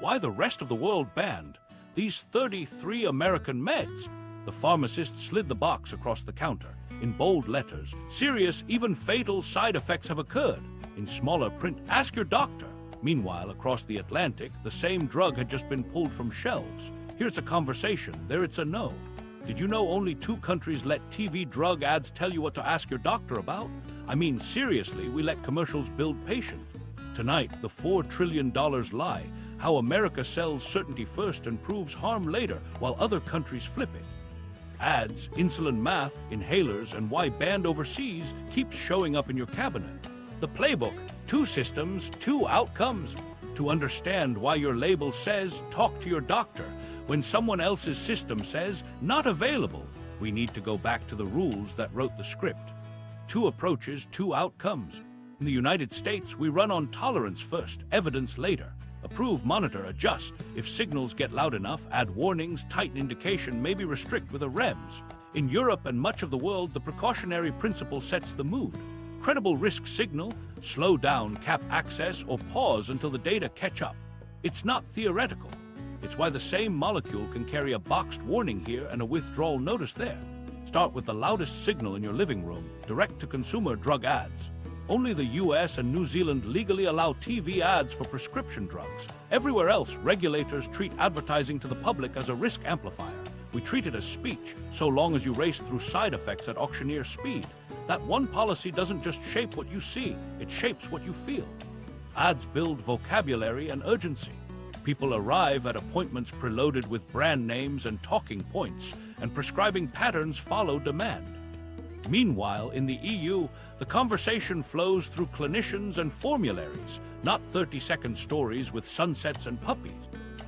Why the rest of the world banned these 33 American meds? The pharmacist slid the box across the counter. In bold letters, serious, even fatal side effects have occurred. In smaller print, ask your doctor. Meanwhile, across the Atlantic, the same drug had just been pulled from shelves. Here it's a conversation, there it's a no. Did you know only 2 countries let TV drug ads tell you what to ask your doctor about? I mean, seriously, we let commercials build patience. Tonight, the $4 trillion lie, how America sells certainty first and proves harm later, while other countries flip it. Ads, insulin math, inhalers, and why banned overseas keeps showing up in your cabinet. The playbook, 2 systems, 2 outcomes. To understand why your label says, talk to your doctor, when someone else's system says, not available, we need to go back to the rules that wrote the script. 2 approaches, 2 outcomes. In the United States, we run on tolerance first, evidence later. Approve, monitor, adjust. If signals get loud enough, add warnings, tighten indication, maybe restrict with a REMS. In Europe and much of the world, the precautionary principle sets the mood. Credible risk signal, slow down, cap access, or pause until the data catch up. It's not theoretical. It's why the same molecule can carry a boxed warning here and a withdrawal notice there. Start with the loudest signal in your living room, direct-to-consumer drug ads. Only the US and New Zealand legally allow TV ads for prescription drugs. Everywhere else, regulators treat advertising to the public as a risk amplifier. We treat it as speech, so long as you race through side effects at auctioneer speed. That one policy doesn't just shape what you see, it shapes what you feel. Ads build vocabulary and urgency. People arrive at appointments preloaded with brand names and talking points, and prescribing patterns follow demand. Meanwhile, in the EU, the conversation flows through clinicians and formularies, not 30-second stories with sunsets and puppies.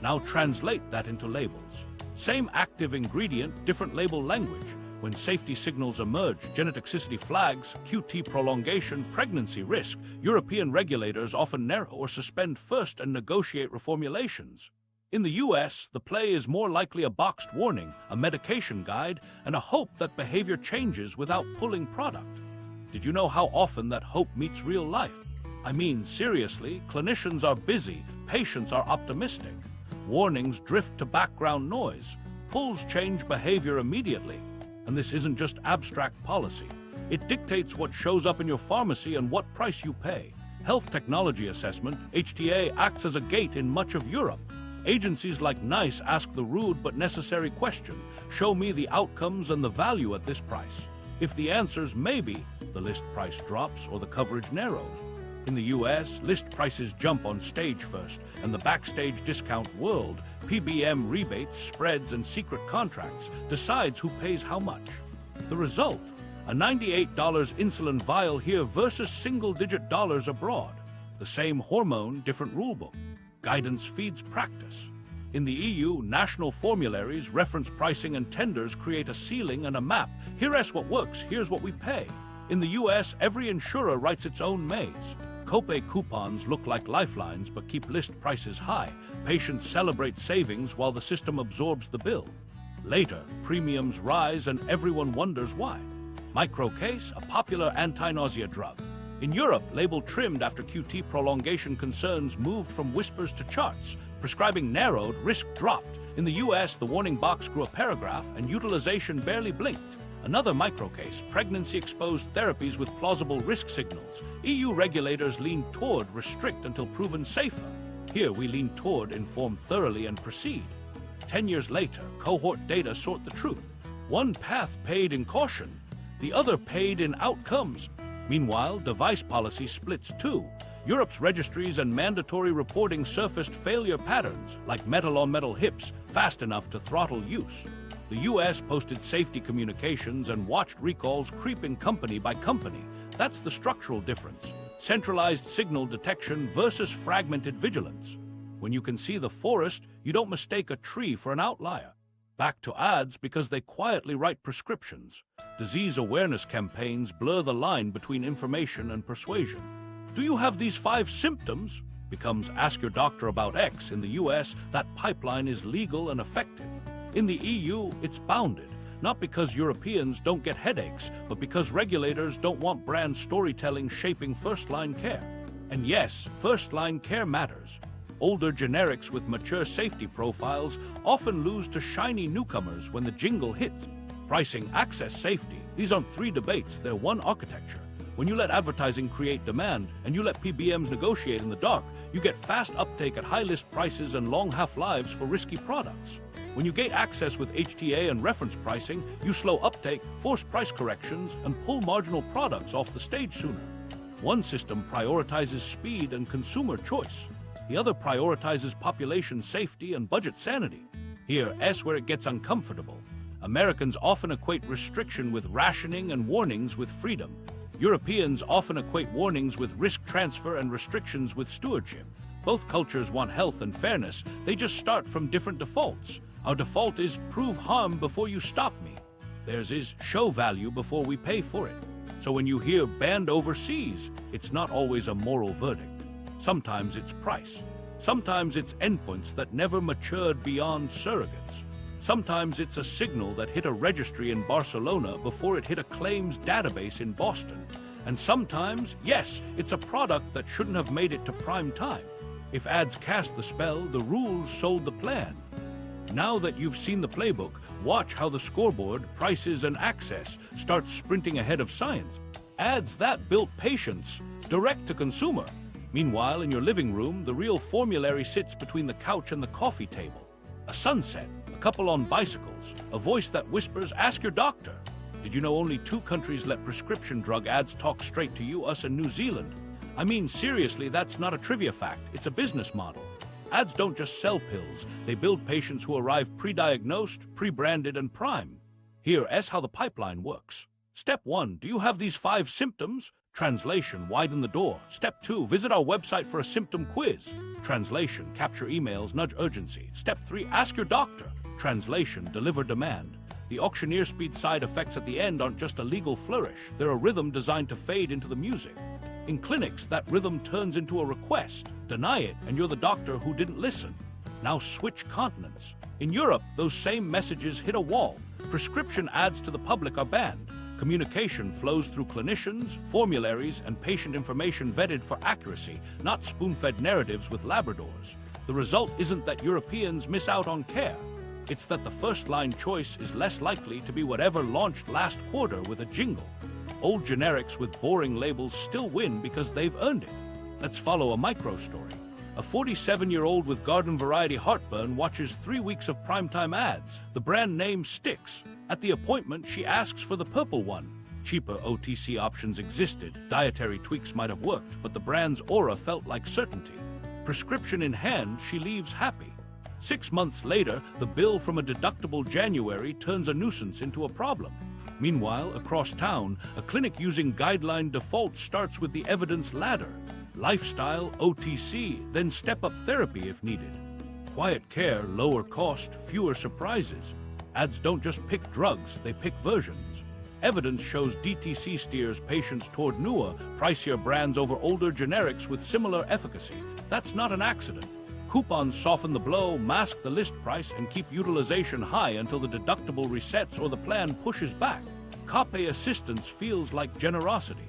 Now translate that into labels. Same active ingredient, different label language. When safety signals emerge, genotoxicity flags, QT prolongation, pregnancy risk, European regulators often narrow or suspend first and negotiate reformulations. In the US, the play is more likely a boxed warning, a medication guide, and a hope that behavior changes without pulling product. Did you know how often that hope meets real life? I mean, seriously, clinicians are busy, patients are optimistic. Warnings drift to background noise. Pulls change behavior immediately. And this isn't just abstract policy. It dictates what shows up in your pharmacy and what price you pay. Health Technology Assessment, HTA, acts as a gate in much of Europe. Agencies like NICE ask the rude but necessary question, show me the outcomes and the value at this price. If the answer's maybe, the list price drops or the coverage narrows. In the US, list prices jump on stage first, and the backstage discount world, PBM rebates, spreads, and secret contracts, decides who pays how much. The result? A $98 insulin vial here versus single-digit dollars abroad. The same hormone, different rulebook. Guidance feeds practice. In the EU, national formularies, reference pricing, and tenders create a ceiling and a map. Here's what works, here's what we pay. In the US, every insurer writes its own maze. Copay coupons look like lifelines but keep list prices high. Patients celebrate savings while the system absorbs the bill. Later, premiums rise and everyone wonders why. Microcase, a popular anti-nausea drug. In Europe, label trimmed after QT prolongation concerns moved from whispers to charts. Prescribing narrowed, risk dropped. In the US, the warning box grew a paragraph and utilization barely blinked. Another microcase, pregnancy-exposed therapies with plausible risk signals. EU regulators lean toward restrict until proven safer. Here we lean toward inform thoroughly and proceed. 10 years later, cohort data sort the truth. One path paid in caution, the other paid in outcomes. Meanwhile, device policy splits too. Europe's registries and mandatory reporting surfaced failure patterns, like metal-on-metal hips, fast enough to throttle use. The US posted safety communications and watched recalls creeping company by company. That's the structural difference. Centralized signal detection versus fragmented vigilance. When you can see the forest, you don't mistake a tree for an outlier. Back to ads because they quietly write prescriptions. Disease awareness campaigns blur the line between information and persuasion. Do you have these 5 symptoms? Becomes ask your doctor about X. In the US, that pipeline is legal and effective. In the EU, it's bounded, not because Europeans don't get headaches, but because regulators don't want brand storytelling shaping first-line care. And yes, first-line care matters. Older generics with mature safety profiles often lose to shiny newcomers when the jingle hits. Pricing, access, safety, these aren't three debates, they're one architecture. When you let advertising create demand and you let PBMs negotiate in the dark, you get fast uptake at high list prices and long half-lives for risky products. When you gate access with HTA and reference pricing, you slow uptake, force price corrections, and pull marginal products off the stage sooner. One system prioritizes speed and consumer choice. The other prioritizes population safety and budget sanity. Here's where it gets uncomfortable. Americans often equate restriction with rationing and warnings with freedom. Europeans often equate warnings with risk transfer and restrictions with stewardship. Both cultures want health and fairness, they just start from different defaults. Our default is prove harm before you stop me. Theirs is show value before we pay for it. So when you hear banned overseas, it's not always a moral verdict. Sometimes it's price. Sometimes it's endpoints that never matured beyond surrogates. Sometimes it's a signal that hit a registry in Barcelona before it hit a claims database in Boston. And sometimes, yes, it's a product that shouldn't have made it to prime time. If ads cast the spell, the rules sold the plan. Now that you've seen the playbook, watch how the scoreboard, prices, and access start sprinting ahead of science. Ads that built patience, direct to consumer. Meanwhile, in your living room, the real formulary sits between the couch and the coffee table. A sunset, a couple on bicycles, a voice that whispers, ask your doctor. Did you know only 2 countries let prescription drug ads talk straight to you, us and New Zealand? I mean, seriously, that's not a trivia fact, it's a business model. Ads don't just sell pills, they build patients who arrive pre-diagnosed, pre-branded, and prime. Here's how the pipeline works. Step 1, do you have these 5 symptoms? Translation, widen the door. Step 2, visit our website for a symptom quiz. Translation, capture emails, nudge urgency. Step 3, ask your doctor. Translation, deliver demand. The auctioneer speed side effects at the end aren't just a legal flourish, they're a rhythm designed to fade into the music. In clinics, that rhythm turns into a request. Deny it, and you're the doctor who didn't listen. Now switch continents. In Europe, those same messages hit a wall. Prescription ads to the public are banned. Communication flows through clinicians, formularies, and patient information vetted for accuracy, not spoon-fed narratives with Labradors. The result isn't that Europeans miss out on care. It's that the first-line choice is less likely to be whatever launched last quarter with a jingle. Old generics with boring labels still win because they've earned it. Let's follow a micro-story. A 47-year-old with garden-variety heartburn watches 3 weeks of primetime ads. The brand name sticks. At the appointment, she asks for the purple one. Cheaper OTC options existed, dietary tweaks might have worked, but the brand's aura felt like certainty. Prescription in hand, she leaves happy. 6 months later, the bill from a deductible January turns a nuisance into a problem. Meanwhile, across town, a clinic using guideline default starts with the evidence ladder. Lifestyle, OTC, then step-up therapy if needed. Quiet care, lower cost, fewer surprises. Ads don't just pick drugs, they pick versions. Evidence shows DTC steers patients toward newer, pricier brands over older generics with similar efficacy. That's not an accident. Coupons soften the blow, mask the list price, and keep utilization high until the deductible resets or the plan pushes back. Copay assistance feels like generosity.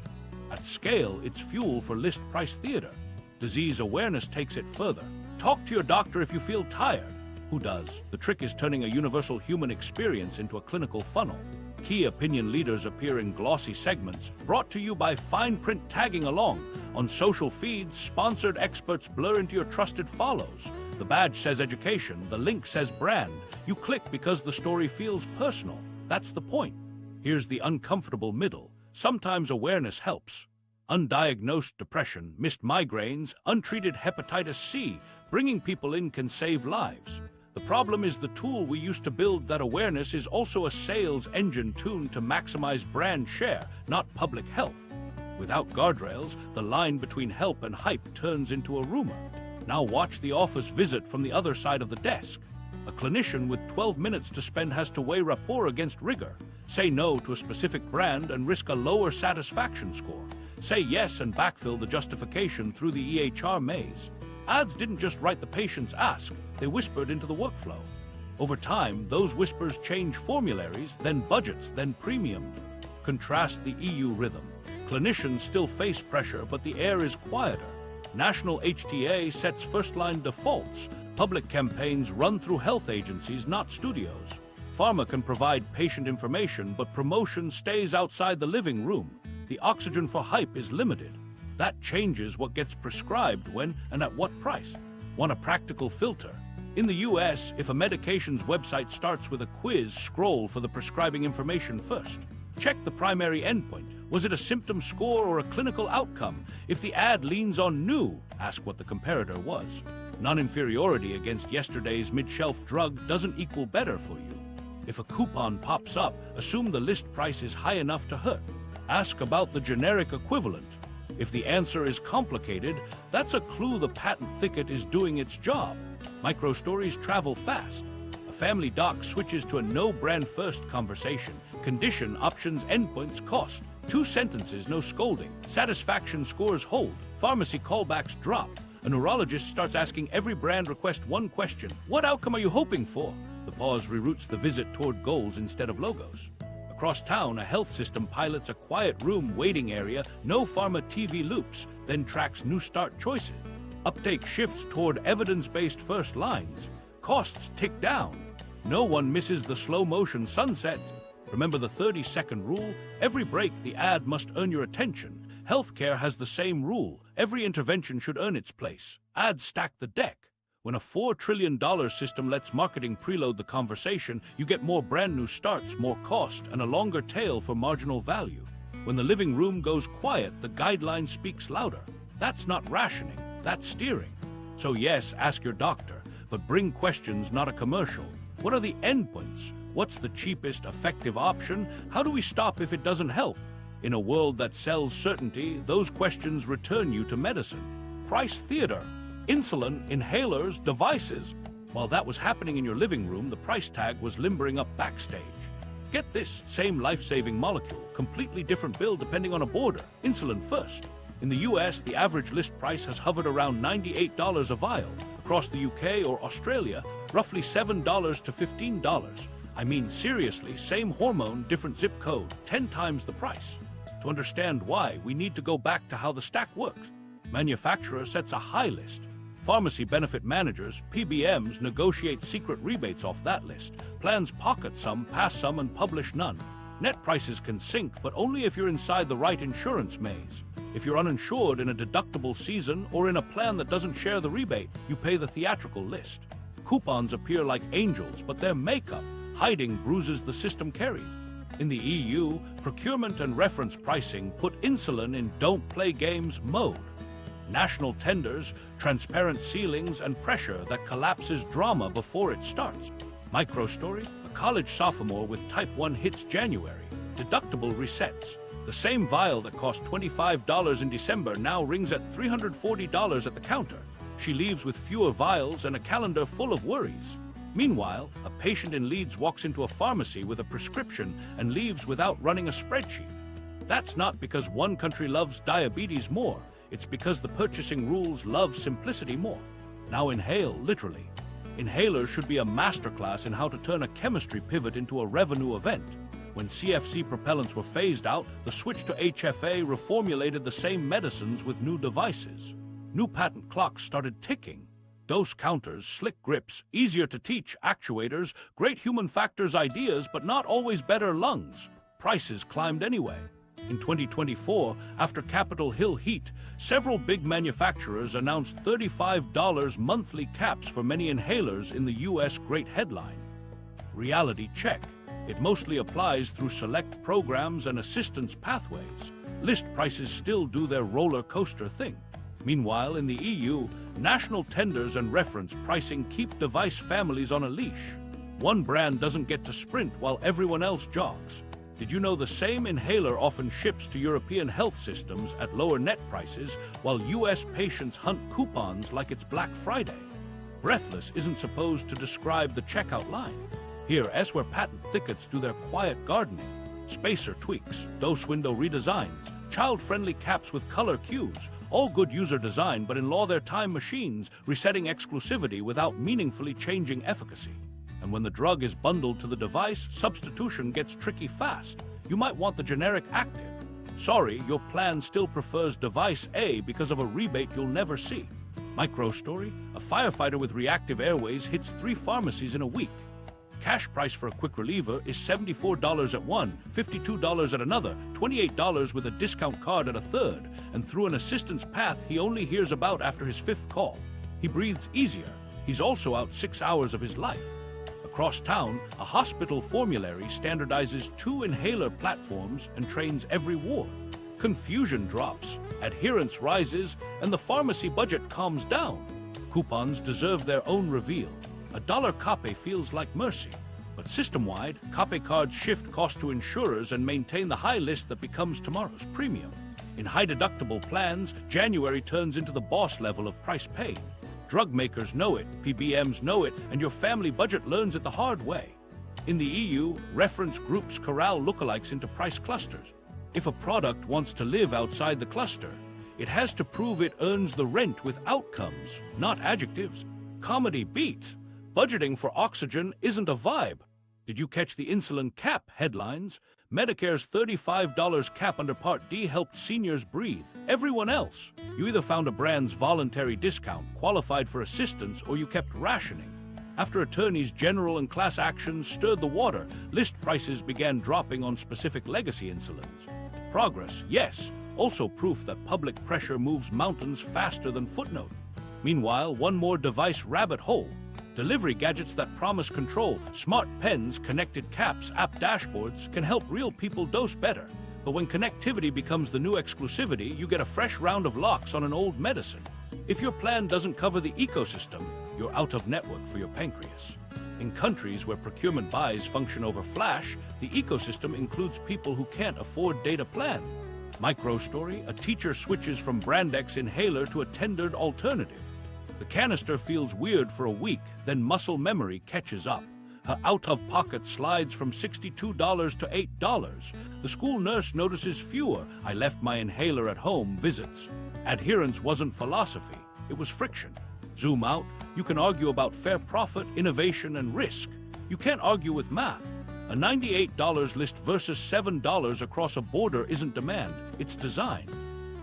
At scale, it's fuel for list price theater. Disease awareness takes it further. Talk to your doctor if you feel tired. Who does? The trick is turning a universal human experience into a clinical funnel. Key opinion leaders appear in glossy segments, brought to you by fine print tagging along. On social feeds, sponsored experts blur into your trusted follows. The badge says education, the link says brand. You click because the story feels personal. That's the point. Here's the uncomfortable middle. Sometimes awareness helps. Undiagnosed depression, missed migraines, untreated hepatitis C, bringing people in can save lives. The problem is the tool we used to build that awareness is also a sales engine tuned to maximize brand share, not public health. Without guardrails, the line between help and hype turns into a rumor. Now watch the office visit from the other side of the desk. A clinician with 12 minutes to spend has to weigh rapport against rigor. Say no to a specific brand and risk a lower satisfaction score. Say yes and backfill the justification through the EHR maze. Ads didn't just write the patient's ask, they whispered into the workflow. Over time, those whispers change formularies, then budgets, then premium. Contrast the EU rhythm. Clinicians still face pressure, but the air is quieter. National HTA sets first-line defaults. Public campaigns run through health agencies, not studios. Pharma can provide patient information, but promotion stays outside the living room. The oxygen for hype is limited. That changes what gets prescribed when and at what price. Want a practical filter? In the US, if a medication's website starts with a quiz, scroll for the prescribing information first. Check the primary endpoint. Was it a symptom score or a clinical outcome? If the ad leans on new, ask what the comparator was. Non-inferiority against yesterday's mid-shelf drug doesn't equal better for you. If a coupon pops up, assume the list price is high enough to hurt. Ask about the generic equivalent. If the answer is complicated, that's a clue the patent thicket is doing its job. Microstories travel fast. A family doc switches to a no-brand first conversation. Condition, options, endpoints, cost. 2 sentences, no scolding. Satisfaction scores hold. Pharmacy callbacks drop. A neurologist starts asking every brand request one question. What outcome are you hoping for? The pause reroutes the visit toward goals instead of logos. Across town, a health system pilots a quiet room waiting area, no pharma TV loops, then tracks new start choices. Uptake shifts toward evidence-based first lines. Costs tick down. No one misses the slow-motion sunset. Remember the 30-second rule? Every break, the ad must earn your attention. Healthcare has the same rule. Every intervention should earn its place. Ads stack the deck. When a $4 trillion system lets marketing preload the conversation, you get more brand new starts, more cost, and a longer tail for marginal value. When the living room goes quiet, the guideline speaks louder. That's not rationing, that's steering. So yes, ask your doctor, but bring questions, not a commercial. What are the endpoints? What's the cheapest, effective option? How do we stop if it doesn't help? In a world that sells certainty, those questions return you to medicine. Price theater. Insulin, inhalers, devices. While that was happening in your living room, the price tag was limbering up backstage. Get this, same life-saving molecule, completely different bill depending on a border. Insulin first. In the US, the average list price has hovered around $98 a vial. Across the UK or Australia, roughly $7 to $15. I mean, seriously, same hormone, different zip code, 10 times the price. To understand why, we need to go back to how the stack works. Manufacturer sets a high list. Pharmacy benefit managers, PBMs, negotiate secret rebates off that list. Plans pocket some, pass some, and publish none. Net prices can sink, but only if you're inside the right insurance maze. If you're uninsured in a deductible season or in a plan that doesn't share the rebate, you pay the theatrical list. Coupons appear like angels, but they're makeup. Hiding bruises the system carries. In the EU, procurement and reference pricing put insulin in don't play games mode. National tenders, transparent ceilings, and pressure that collapses drama before it starts. Microstory, a college sophomore with type 1 hits January. Deductible resets. The same vial that cost $25 in December now rings at $340 at the counter. She leaves with fewer vials and a calendar full of worries. Meanwhile, a patient in Leeds walks into a pharmacy with a prescription and leaves without running a spreadsheet. That's not because one country loves diabetes more. It's because the purchasing rules love simplicity more. Now inhale, literally. Inhalers should be a masterclass in how to turn a chemistry pivot into a revenue event. When CFC propellants were phased out, the switch to HFA reformulated the same medicines with new devices. New patent clocks started ticking. Dose counters, slick grips, easier to teach actuators, great human factors ideas, but not always better lungs. Prices climbed anyway. In 2024, after Capitol Hill heat, several big manufacturers announced $35 monthly caps for many inhalers in the US Great Headline. Reality check. It mostly applies through select programs and assistance pathways. List prices still do their roller coaster thing. Meanwhile, in the EU, national tenders and reference pricing keep device families on a leash. One brand doesn't get to sprint while everyone else jogs. Did you know the same inhaler often ships to European health systems at lower net prices, while US patients hunt coupons like it's Black Friday? Breathless isn't supposed to describe the checkout line. Here, S where patent thickets do their quiet gardening. Spacer tweaks, dose window redesigns, child-friendly caps with color cues, all good user design, but in law they're time machines, resetting exclusivity without meaningfully changing efficacy. And when the drug is bundled to the device, substitution gets tricky fast. You might want the generic active. Sorry, your plan still prefers device A because of a rebate you'll never see. Micro story: a firefighter with reactive airways hits 3 pharmacies in a week. Cash price for a quick reliever is $74 at one, $52 at another, $28 with a discount card at a third, and through an assistance path he only hears about after his 5th call. He breathes easier. He's also out 6 hours of his life. Across town, a hospital formulary standardizes 2 inhaler platforms and trains every ward. Confusion drops, adherence rises, and the pharmacy budget calms down. Coupons deserve their own reveal. A dollar copay feels like mercy. But system-wide, copay cards shift cost to insurers and maintain the high list that becomes tomorrow's premium. In high-deductible plans, January turns into the boss level of price paid. Drug makers know it, PBMs know it, and your family budget learns it the hard way. In the EU, reference groups corral lookalikes into price clusters. If a product wants to live outside the cluster, it has to prove it earns the rent with outcomes, not adjectives. Comedy beats. Budgeting for oxygen isn't a vibe. Did you catch the insulin cap headlines? Medicare's $35 cap under Part D helped seniors breathe. Everyone else, you either found a brand's voluntary discount, qualified for assistance, or you kept rationing. After attorneys general and class actions stirred the water, list prices began dropping on specific legacy insulins. Progress, yes, also proof that public pressure moves mountains faster than footnote. Meanwhile, one more device rabbit hole. Delivery gadgets that promise control, smart pens, connected caps, app dashboards can help real people dose better. But when connectivity becomes the new exclusivity, you get a fresh round of locks on an old medicine. If your plan doesn't cover the ecosystem, you're out of network for your pancreas. In countries where procurement buys function over flash, the ecosystem includes people who can't afford data plan. Micro story: a teacher switches from Brandex inhaler to a tendered alternative. The canister feels weird for a week, then muscle memory catches up. Her out-of-pocket slides from $62 to $8. The school nurse notices fewer "I left my inhaler at home" visits. Adherence wasn't philosophy, it was friction. Zoom out, you can argue about fair profit, innovation, and risk. You can't argue with math. A $98 list versus $7 across a border isn't demand, it's design.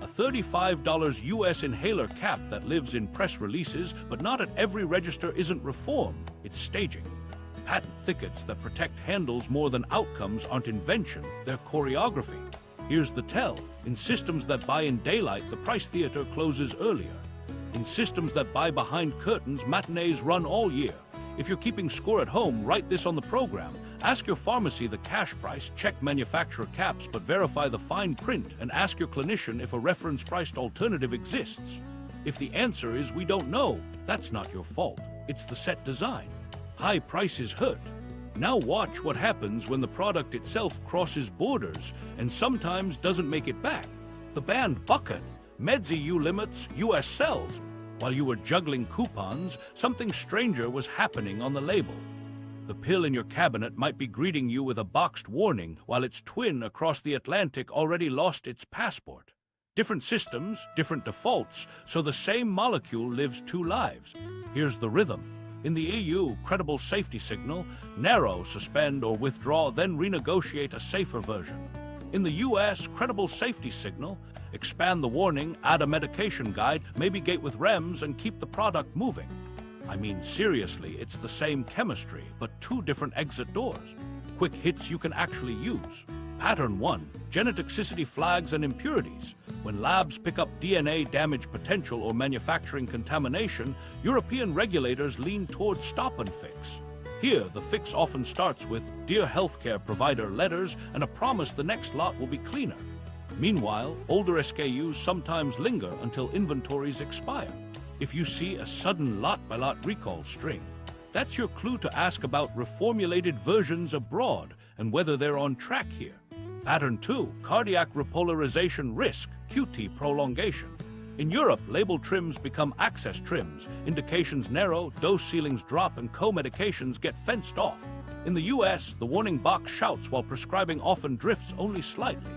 A $35 US inhaler cap that lives in press releases, but not at every register, isn't reform, it's staging. Patent thickets that protect handles more than outcomes aren't invention, they're choreography. Here's the tell: in systems that buy in daylight, the price theater closes earlier. In systems that buy behind curtains, matinees run all year. If you're keeping score at home, write this on the program. Ask your pharmacy the cash price, check manufacturer caps, but verify the fine print, and ask your clinician if a reference-priced alternative exists. If the answer is "we don't know," that's not your fault. It's the set design. High prices hurt. Now watch what happens when the product itself crosses borders and sometimes doesn't make it back. The banned bucket, Meds EU limits, US sells. While you were juggling coupons, something stranger was happening on the label. The pill in your cabinet might be greeting you with a boxed warning, while its twin across the Atlantic already lost its passport. Different systems, different defaults, so the same molecule lives 2 lives. Here's the rhythm. In the EU, credible safety signal: narrow, suspend, or withdraw, then renegotiate a safer version. In the US, credible safety signal: expand the warning, add a medication guide, maybe gate with REMS, and keep the product moving. I mean, seriously, it's the same chemistry, but 2 different exit doors. Quick hits you can actually use. Pattern 1, genotoxicity flags and impurities. When labs pick up DNA damage potential or manufacturing contamination, European regulators lean towards stop and fix. Here, the fix often starts with "Dear healthcare provider" letters and a promise the next lot will be cleaner. Meanwhile, older SKUs sometimes linger until inventories expire. If you see a sudden lot-by-lot recall string, that's your clue to ask about reformulated versions abroad and whether they're on track here. Pattern 2, cardiac repolarization risk, QT prolongation. In Europe, label trims become access trims, indications narrow, dose ceilings drop, and co-medications get fenced off. In the US, the warning box shouts while prescribing often drifts only slightly.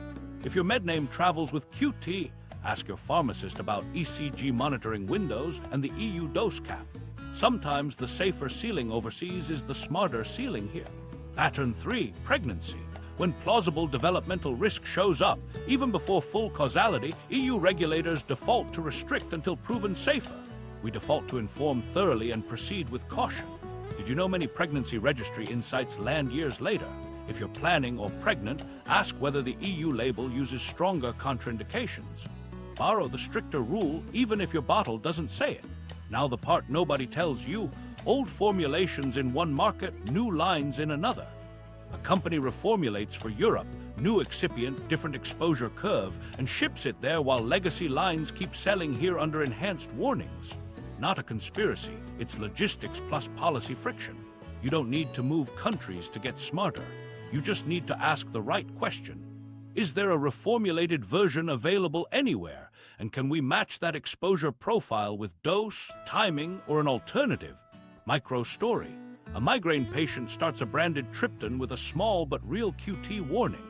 If your med name travels with QT, ask your pharmacist about ECG monitoring windows and the EU dose cap. Sometimes the safer ceiling overseas is the smarter ceiling here. Pattern 3, pregnancy. When plausible developmental risk shows up, even before full causality, EU regulators default to restrict until proven safer. We default to inform thoroughly and proceed with caution. Did you know many pregnancy registry insights land years later? If you're planning or pregnant, ask whether the EU label uses stronger contraindications. Borrow the stricter rule even if your bottle doesn't say it. Now the part nobody tells you: old formulations in one market, new lines in another. A company reformulates for Europe, new excipient, different exposure curve, and ships it there while legacy lines keep selling here under enhanced warnings. Not a conspiracy, it's logistics plus policy friction. You don't need to move countries to get smarter. You just need to ask the right question. Is there a reformulated version available anywhere? And can we match that exposure profile with dose, timing, or an alternative? Micro story. A migraine patient starts a branded triptan with a small but real QT warning.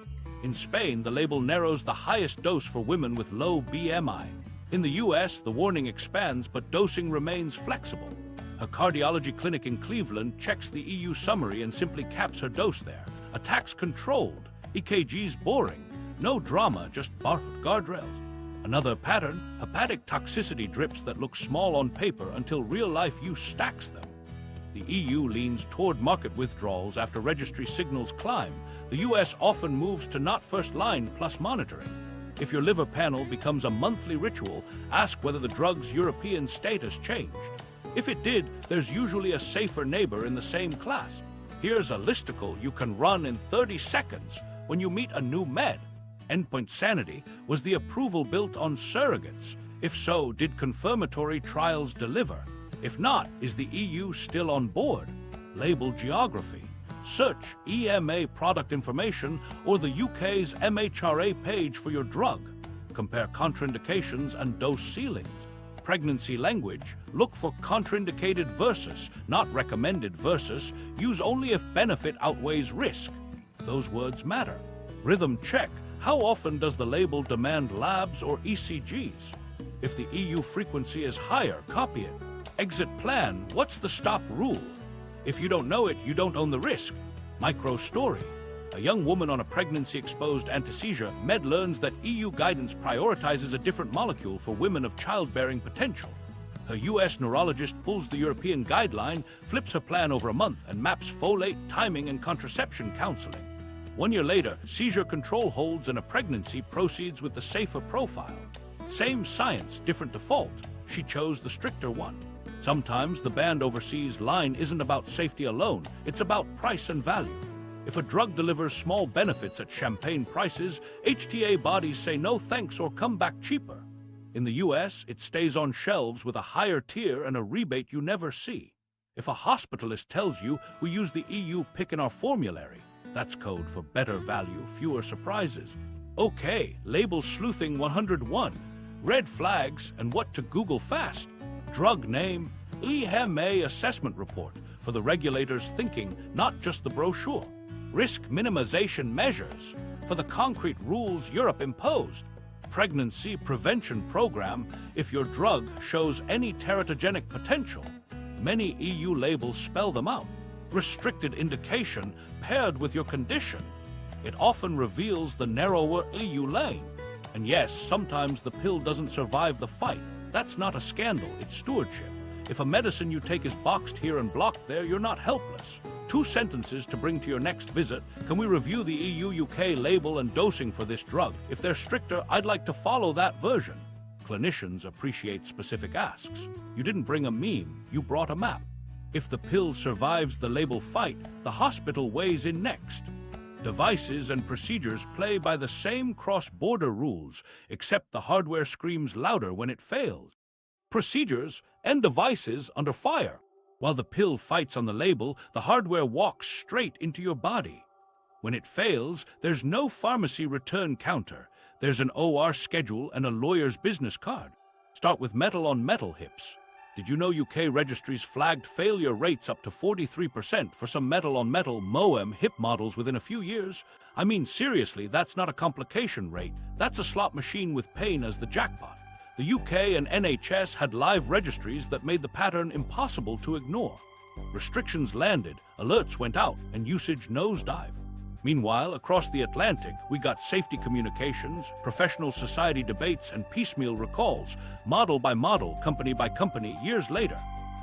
In Spain, the label narrows the highest dose for women with low BMI. In the US, the warning expands, but dosing remains flexible. Her cardiology clinic in Cleveland checks the EU summary and simply caps her dose there. Attacks controlled. EKG's boring. No drama, just barcode guardrails. Another pattern: hepatic toxicity drips that look small on paper until real-life use stacks them. The EU leans toward market withdrawals after registry signals climb. The US often moves to not first line plus monitoring. If your liver panel becomes a monthly ritual, ask whether the drug's European status changed. If it did, there's usually a safer neighbor in the same class. Here's a listicle you can run in 30 seconds when you meet a new med. Endpoint sanity: was the approval built on surrogates? If so, did confirmatory trials deliver? If not, is the EU still on board? Label geography. Search EMA product information or the UK's MHRA page for your drug. Compare contraindications and dose ceilings. Pregnancy language: look for contraindicated versus, not recommended versus. Use only if benefit outweighs risk. Those words matter. Rhythm check: how often does the label demand labs or ECGs? If the EU frequency is higher, copy it. Exit plan: what's the stop rule? If you don't know it, you don't own the risk. Micro story: a young woman on a pregnancy-exposed anesthesia med learns that EU guidance prioritizes a different molecule for women of childbearing potential. Her US neurologist pulls the European guideline, flips her plan over a month, and maps folate, timing, and contraception counseling. 1 year later, seizure control holds and a pregnancy proceeds with the safer profile. Same science, different default. She chose the stricter one. Sometimes the banned overseas line isn't about safety alone, it's about price and value. If a drug delivers small benefits at champagne prices, HTA bodies say no thanks or come back cheaper. In the US, it stays on shelves with a higher tier and a rebate you never see. If a hospitalist tells you we use the EU pick in our formulary, that's code for better value, fewer surprises. Okay, label sleuthing 101. Red flags and what to Google fast. Drug name: EMA assessment report, for the regulator's thinking, not just the brochure. Risk minimization measures, for the concrete rules Europe imposed. Pregnancy prevention program, if your drug shows any teratogenic potential. Many EU labels spell them out. Restricted indication paired with your condition. It often reveals the narrower EU lane. And yes, sometimes the pill doesn't survive the fight. That's not a scandal, it's stewardship. If a medicine you take is boxed here and blocked there, you're not helpless. 2 sentences to bring to your next visit. Can we review the EU-UK label and dosing for this drug? If they're stricter, I'd like to follow that version. Clinicians appreciate specific asks. You didn't bring a meme, you brought a map. If the pill survives the label fight, the hospital weighs in next. Devices and procedures play by the same cross-border rules, except the hardware screams louder when it fails. Procedures and devices under fire. While the pill fights on the label, the hardware walks straight into your body. When it fails, there's no pharmacy return counter. There's an OR schedule and a lawyer's business card. Start with metal-on-metal hips. Did you know UK registries flagged failure rates up to 43% for some metal-on-metal MOEM hip models within a few years? I mean, seriously, that's not a complication rate. That's a slot machine with pain as the jackpot. The UK and NHS had live registries that made the pattern impossible to ignore. Restrictions landed, alerts went out, and usage nosedived. Meanwhile, across the Atlantic, we got safety communications, professional society debates, and piecemeal recalls, model by model, company by company, years later.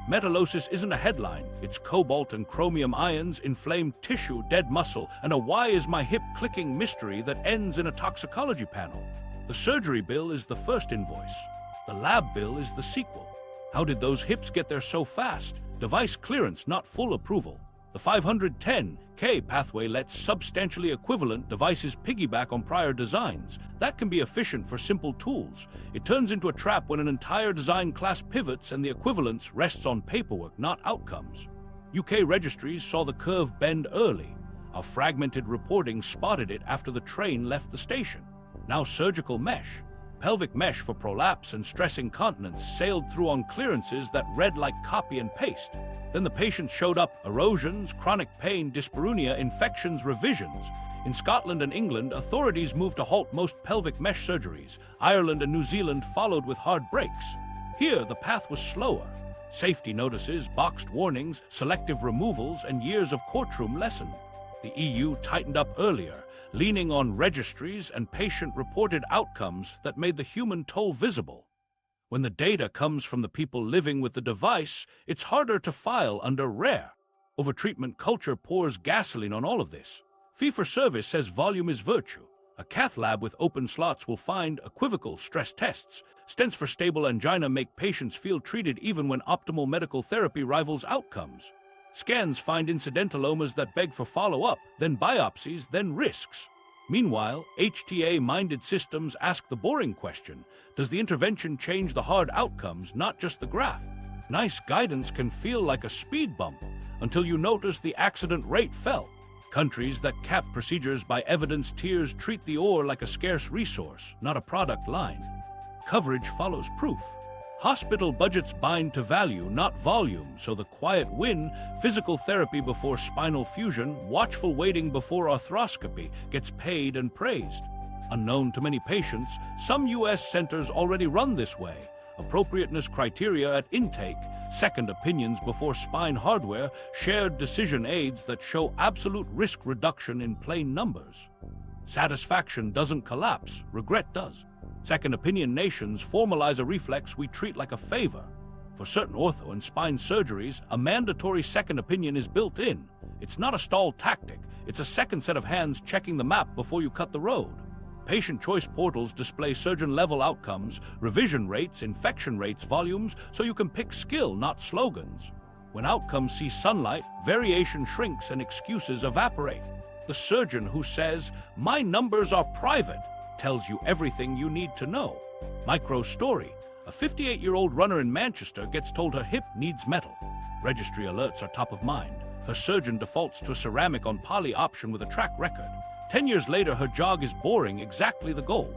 Metallosis isn't a headline. It's cobalt and chromium ions, inflamed tissue, dead muscle, and a why is my hip clicking mystery that ends in a toxicology panel. The surgery bill is the first invoice. The lab bill is the sequel. How did those hips get there so fast? Device clearance, not full approval. The 510K pathway lets substantially equivalent devices piggyback on prior designs. That can be efficient for simple tools. It turns into a trap when an entire design class pivots and the equivalence rests on paperwork, not outcomes. UK registries saw the curve bend early. Our fragmented reporting spotted it after the train left the station. Now surgical mesh, pelvic mesh for prolapse and stress incontinence sailed through on clearances that read like copy and paste. Then the patient showed up: erosions, chronic pain, dyspareunia, infections, revisions. In Scotland and England, authorities moved to halt most pelvic mesh surgeries. Ireland and New Zealand followed with hard brakes. Here, the path was slower. Safety notices, boxed warnings, selective removals, and years of courtroom lesson. The EU tightened up earlier, leaning on registries and patient-reported outcomes that made the human toll visible. When the data comes from the people living with the device, it's harder to file under rare. Overtreatment culture pours gasoline on all of this. Fee-for-service says volume is virtue. A cath lab with open slots will find equivocal stress tests. Stents for stable angina make patients feel treated even when optimal medical therapy rivals outcomes. Scans find incidentalomas that beg for follow-up, then biopsies, then risks. Meanwhile, HTA-minded systems ask the boring question: does the intervention change the hard outcomes, not just the graph? Nice guidance can feel like a speed bump until you notice the accident rate fell. Countries that cap procedures by evidence tiers treat the ore like a scarce resource, not a product line. Coverage follows proof. Hospital budgets bind to value, not volume, so the quiet win, physical therapy before spinal fusion, watchful waiting before arthroscopy, gets paid and praised. Unknown to many patients, some U.S. centers already run this way. Appropriateness criteria at intake, second opinions before spine hardware, shared decision aids that show absolute risk reduction in plain numbers. Satisfaction doesn't collapse, regret does. Second opinion nations formalize a reflex we treat like a favor. For certain ortho and spine surgeries, a mandatory second opinion is built in. It's not a stall tactic, it's a second set of hands checking the map before you cut the road. Patient choice portals display surgeon-level outcomes, revision rates, infection rates, volumes, so you can pick skill, not slogans. When outcomes see sunlight, variation shrinks and excuses evaporate. The surgeon who says, "My numbers are private," tells you everything you need to know. Micro story: a 58-year-old runner in Manchester gets told her hip needs metal. Registry alerts are top of mind. Her surgeon defaults to a ceramic on poly option with a track record. 10 years later, her jog is boring, exactly the goal.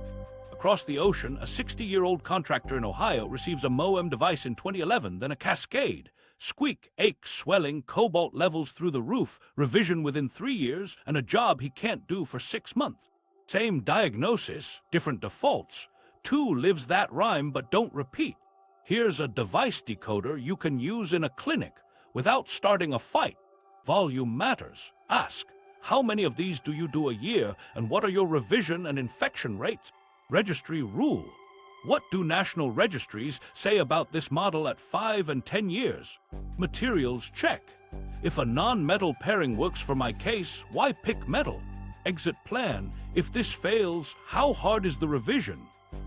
Across the ocean, a 60-year-old contractor in Ohio receives a MOEM device in 2011, then a cascade. Squeak, ache, swelling, cobalt levels through the roof, revision within 3 years, and a job he can't do for 6 months. Same diagnosis, different defaults. Two lives that rhyme but don't repeat. Here's a device decoder you can use in a clinic without starting a fight. Volume matters. Ask, how many of these do you do a year, and what are your revision and infection rates? Registry rule. What do national registries say about this model at 5 and 10 years? Materials check. If a non-metal pairing works for my case, why pick metal? Exit plan. If this fails, how hard is the revision?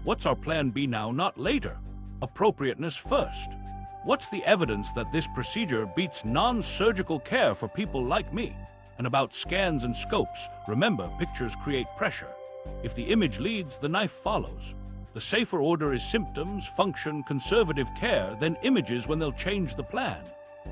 What's our plan B now, not later? Appropriateness first. What's the evidence that this procedure beats non-surgical care for people like me? And about scans and scopes, remember, pictures create pressure. If the image leads, the knife follows. The safer order is symptoms, function, conservative care, then images when they'll change the plan.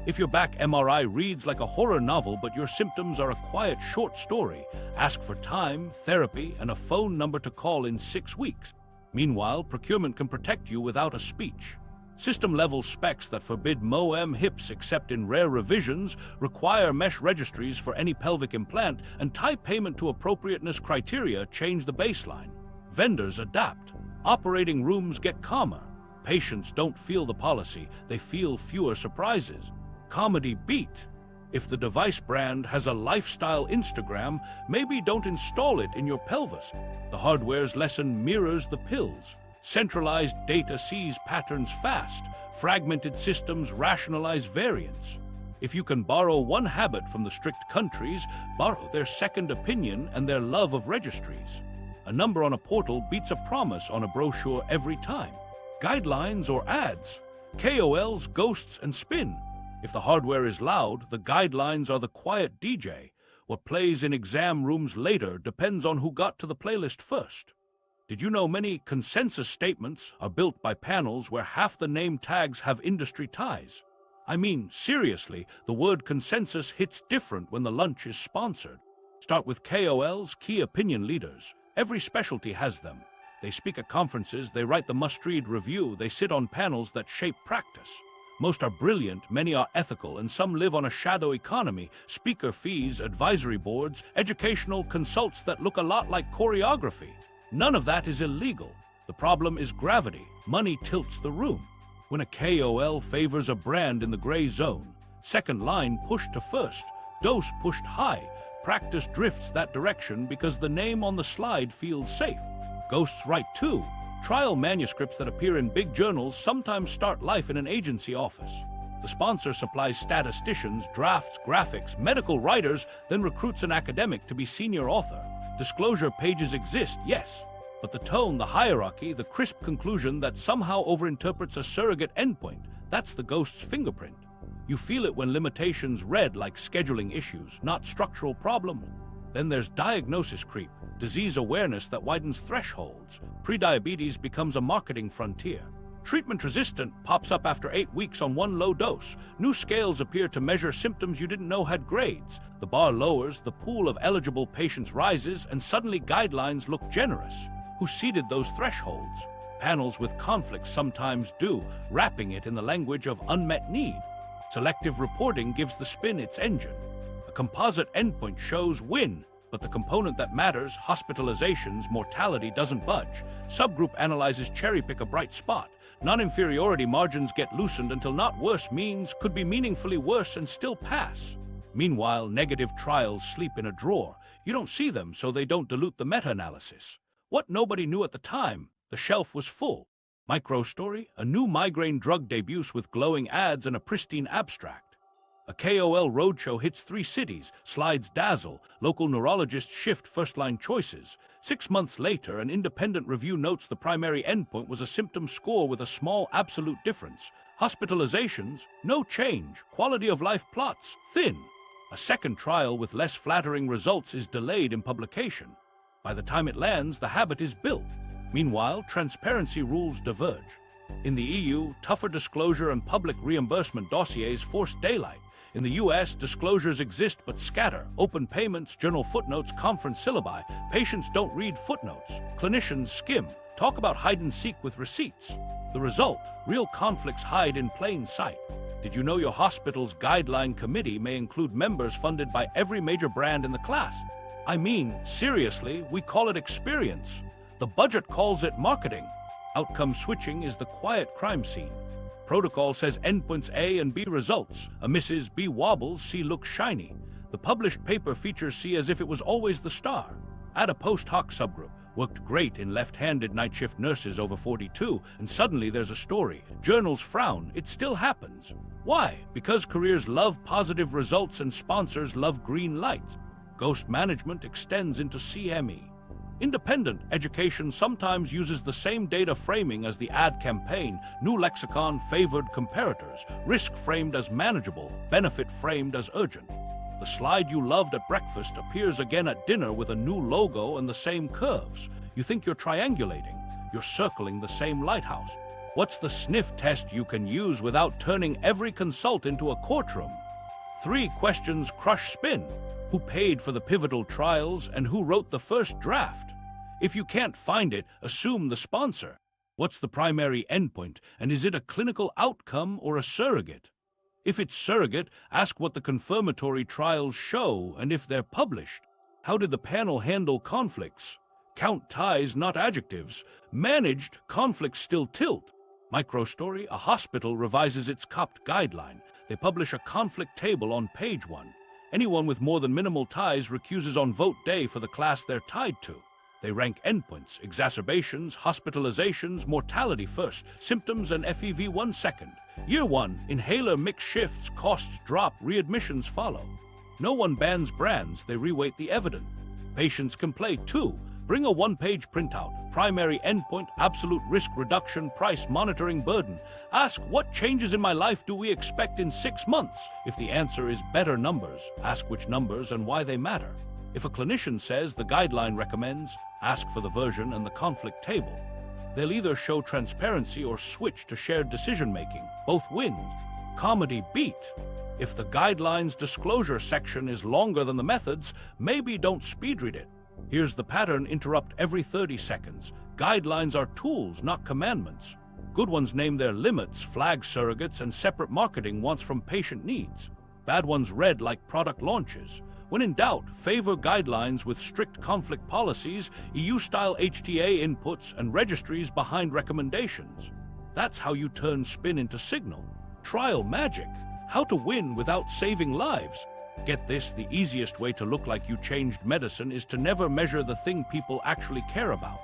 If your back MRI reads like a horror novel but your symptoms are a quiet short story, ask for time, therapy, and a phone number to call in 6 weeks. Meanwhile, procurement can protect you without a speech. System-level specs that forbid MOEM hips except in rare revisions, require mesh registries for any pelvic implant, and tie payment to appropriateness criteria change the baseline. Vendors adapt. Operating rooms get calmer. Patients don't feel the policy, they feel fewer surprises. Comedy beat. If the device brand has a lifestyle Instagram, maybe don't install it in your pelvis. The hardware's lesson mirrors the pills. Centralized data sees patterns fast. Fragmented systems rationalize variance. If you can borrow one habit from the strict countries, borrow their second opinion and their love of registries. A number on a portal beats a promise on a brochure every time. Guidelines or ads? KOLs, ghosts, and spin. If the hardware is loud, the guidelines are the quiet DJ. What plays in exam rooms later depends on who got to the playlist first. Did you know many consensus statements are built by panels where half the name tags have industry ties? I mean, seriously, the word consensus hits different when the lunch is sponsored. Start with KOLs, key opinion leaders. Every specialty has them. They speak at conferences, they write the must-read review, they sit on panels that shape practice. Most are brilliant, many are ethical, and some live on a shadow economy, speaker fees, advisory boards, educational consults that look a lot like choreography. None of that is illegal. The problem is gravity. Money tilts the room. When a KOL favors a brand in the gray zone, second line pushed to first, dose pushed high, practice drifts that direction because the name on the slide feels safe. Ghosts write too. Trial manuscripts that appear in big journals sometimes start life in an agency office. The sponsor supplies statisticians, drafts, graphics, medical writers, then recruits an academic to be senior author. Disclosure pages exist, yes, but the tone, the hierarchy, the crisp conclusion that somehow overinterprets a surrogate endpoint, that's the ghost's fingerprint. You feel it when limitations read like scheduling issues, not structural problems. Then there's diagnosis creep, disease awareness that widens thresholds. Prediabetes becomes a marketing frontier. Treatment-resistant pops up after 8 weeks on one low dose. New scales appear to measure symptoms you didn't know had grades. The bar lowers, the pool of eligible patients rises, and suddenly guidelines look generous. Who seeded those thresholds? Panels with conflicts sometimes do, wrapping it in the language of unmet need. Selective reporting gives the spin its engine. A composite endpoint shows win, but the component that matters, hospitalizations, mortality, doesn't budge. Subgroup analyzes cherry-pick a bright spot. Non-inferiority margins get loosened until not worse means could be meaningfully worse and still pass. Meanwhile, negative trials sleep in a drawer. You don't see them, so they don't dilute the meta-analysis. What nobody knew at the time, the shelf was full. Microstory, a new migraine drug debuts with glowing ads and a pristine abstract. A KOL roadshow hits 3 cities, slides dazzle, local neurologists shift first-line choices. 6 months later, an independent review notes the primary endpoint was a symptom score with a small absolute difference. Hospitalizations, no change. Quality of life plots, thin. A second trial with less flattering results is delayed in publication. By the time it lands, the habit is built. Meanwhile, transparency rules diverge. In the EU, tougher disclosure and public reimbursement dossiers force daylight. In the US, disclosures exist but scatter. Open payments, journal footnotes, conference syllabi. Patients don't read footnotes. Clinicians skim. Talk about hide and seek with receipts. The result, real conflicts hide in plain sight. Did you know your hospital's guideline committee may include members funded by every major brand in the class? I mean, seriously, we call it experience. The budget calls it marketing. Outcome switching is the quiet crime scene. Protocol says endpoints A and B results. A misses, B wobbles, C looks shiny. The published paper features C as if it was always the star. Add a post hoc subgroup. Worked great in left-handed night shift nurses over 42, and suddenly there's a story. Journals frown, it still happens. Why? Because careers love positive results and sponsors love green lights. Ghost management extends into CME. Independent education sometimes uses the same data framing as the ad campaign. New lexicon favored comparators, risk framed as manageable, benefit framed as urgent. The slide you loved at breakfast appears again at dinner with a new logo and the same curves. You think you're triangulating. You're circling the same lighthouse. What's the sniff test you can use without turning every consult into a courtroom? 3 questions crush spin. Who paid for the pivotal trials and who wrote the first draft? If you can't find it, assume the sponsor. What's the primary endpoint, and is it a clinical outcome or a surrogate? If it's surrogate, ask what the confirmatory trials show and if they're published. How did the panel handle conflicts? Count ties, not adjectives. Managed, conflicts still tilt. Microstory, a hospital revises its COPT guideline. They publish a conflict table on page 1. Anyone with more than minimal ties recuses on vote day for the class they're tied to. They rank endpoints, exacerbations, hospitalizations, mortality first, symptoms and FEV1 second. Year 1, inhaler mix shifts, costs drop, readmissions follow. No one bans brands, they reweight the evidence. Patients can play too. Bring a one-page printout, primary endpoint, absolute risk reduction, price, monitoring burden. Ask, what changes in my life do we expect in 6 months? If the answer is better numbers, ask which numbers and why they matter. If a clinician says the guideline recommends, ask for the version and the conflict table. They'll either show transparency or switch to shared decision-making. Both win. Comedy beat. If the guidelines disclosure section is longer than the methods, maybe don't speed read it. Here's the pattern: interrupt every 30 seconds. Guidelines are tools, not commandments. Good ones name their limits, flag surrogates, and separate marketing wants from patient needs. Bad ones read like product launches. When in doubt, favor guidelines with strict conflict policies, EU-style HTA inputs, and registries behind recommendations. That's how you turn spin into signal. Trial magic. How to win without saving lives. Get this, the easiest way to look like you changed medicine is to never measure the thing people actually care about.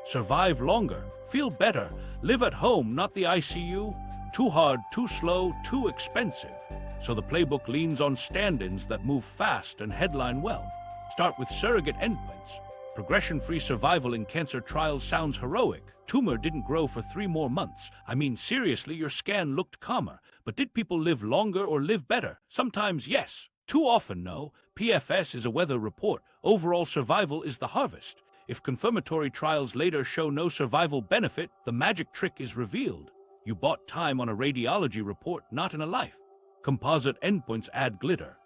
Survive longer, feel better, live at home, not the ICU. Too hard, too slow, too expensive. So the playbook leans on stand-ins that move fast and headline well. Start with surrogate endpoints. Progression-free survival in cancer trials sounds heroic. Tumor didn't grow for 3 more months. I mean, seriously, your scan looked calmer. But did people live longer or live better? Sometimes yes. Too often no. PFS is a weather report. Overall survival is the harvest. If confirmatory trials later show no survival benefit, the magic trick is revealed. You bought time on a radiology report, not in a life. Composite endpoints add glitter.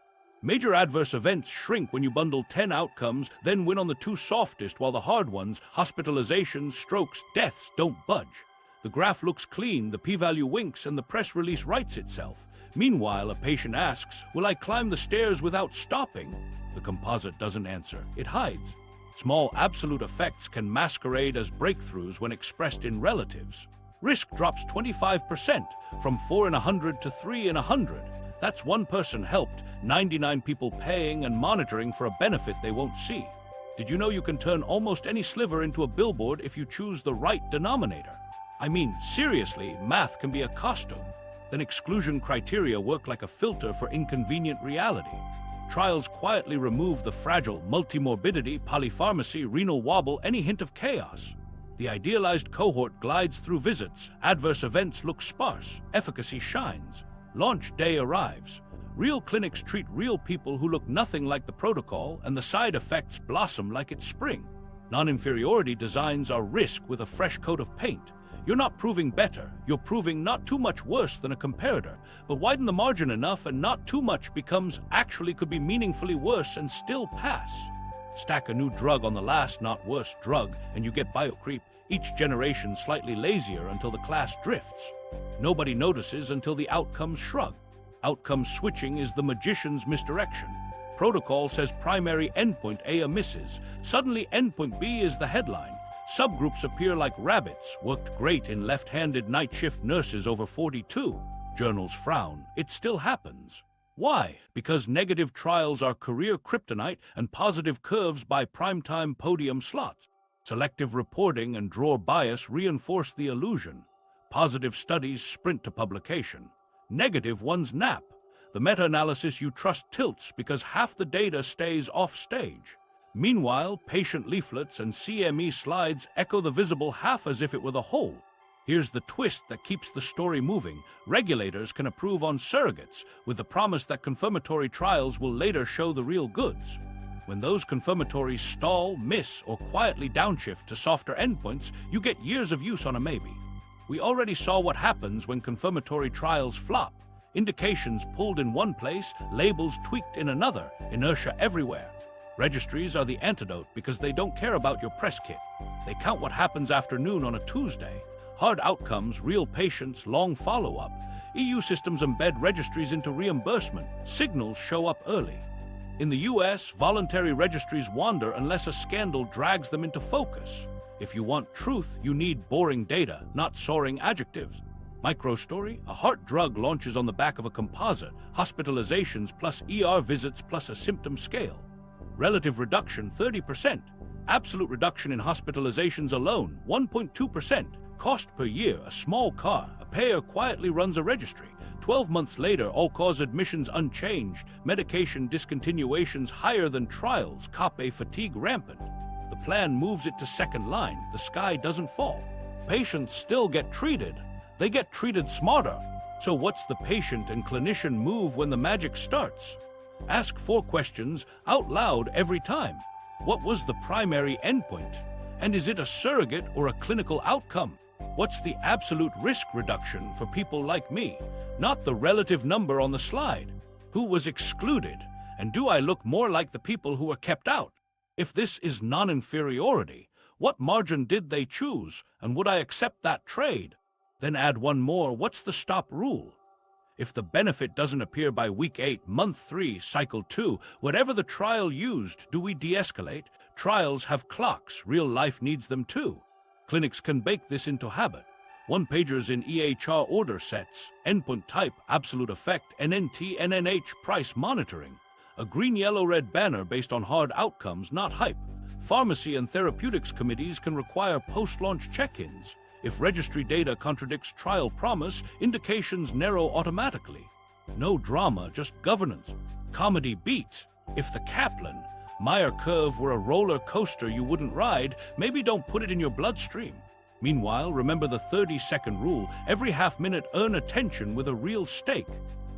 Major adverse events shrink when you bundle 10 outcomes, then win on the 2 softest, while the hard ones, hospitalizations, strokes, deaths, don't budge. The graph looks clean, the p-value winks, and the press release writes itself. Meanwhile, a patient asks, will I climb the stairs without stopping? The composite doesn't answer, it hides. Small absolute effects can masquerade as breakthroughs when expressed in relatives. Risk drops 25%, from 4 in 100 to 3 in 100. That's 1 person helped, 99 people paying and monitoring for a benefit they won't see. Did you know you can turn almost any sliver into a billboard if you choose the right denominator? I mean, seriously, math can be a costume. Then exclusion criteria work like a filter for inconvenient reality. Trials quietly remove the fragile, multimorbidity, polypharmacy, renal wobble, any hint of chaos. The idealized cohort glides through visits, adverse events look sparse, efficacy shines. Launch day arrives. Real clinics treat real people who look nothing like the protocol, and the side effects blossom like it's spring. Non-inferiority designs are risk with a fresh coat of paint. You're not proving better, you're proving not too much worse than a comparator, but widen the margin enough and not too much becomes actually could be meaningfully worse and still pass. Stack a new drug on the last not worse drug and you get biocreep, each generation slightly lazier until the class drifts. Nobody notices until the outcomes shrug. Outcome switching is the magician's misdirection. Protocol says primary endpoint A misses. Suddenly endpoint B is the headline. Subgroups appear like rabbits, worked great in left-handed night shift nurses over 42. Journals frown. It still happens. Why? Because negative trials are career kryptonite and positive curves buy primetime podium slots. Selective reporting and drawer bias reinforce the illusion. Positive studies sprint to publication. Negative ones nap. The meta-analysis you trust tilts because half the data stays off stage. Meanwhile, patient leaflets and CME slides echo the visible half as if it were the whole. Here's the twist that keeps the story moving. Regulators can approve on surrogates, with the promise that confirmatory trials will later show the real goods. When those confirmatories stall, miss, or quietly downshift to softer endpoints, you get years of use on a maybe. We already saw what happens when confirmatory trials flop. Indications pulled in one place, labels tweaked in another, inertia everywhere. Registries are the antidote because they don't care about your press kit. They count what happens after noon on a Tuesday. Hard outcomes, real patients, long follow-up. EU systems embed registries into reimbursement. Signals show up early. In the US, voluntary registries wander unless a scandal drags them into focus. If you want truth, you need boring data, not soaring adjectives. Microstory, a heart drug launches on the back of a composite, hospitalizations plus ER visits plus a symptom scale. Relative reduction 30%. Absolute reduction in hospitalizations alone 1.2%. Cost per year, a small car, a payer quietly runs a registry. 12 months later, all-cause admissions unchanged, medication discontinuations higher than trials, copay fatigue rampant. The plan moves it to second line, the sky doesn't fall. Patients still get treated. They get treated smarter. So what's the patient and clinician move when the magic starts? Ask 4 questions out loud every time. What was the primary endpoint? And is it a surrogate or a clinical outcome? What's the absolute risk reduction for people like me? Not the relative number on the slide. Who was excluded? And do I look more like the people who were kept out? If this is non-inferiority, what margin did they choose, and would I accept that trade? Then add one more, what's the stop rule? If the benefit doesn't appear by week 8, month 3, cycle 2, whatever the trial used, do we de-escalate? Trials have clocks, real life needs them too. Clinics can bake this into habit. One-pagers in EHR order sets, endpoint type, absolute effect, NNT, NNH, price monitoring. A green-yellow-red banner based on hard outcomes, not hype. Pharmacy and therapeutics committees can require post-launch check-ins. If registry data contradicts trial promise, indications narrow automatically. No drama, just governance. Comedy beat. If the Kaplan Meyer curve were a roller coaster you wouldn't ride, maybe don't put it in your bloodstream. Meanwhile, remember the 30-second rule. Every half minute earn attention with a real stake.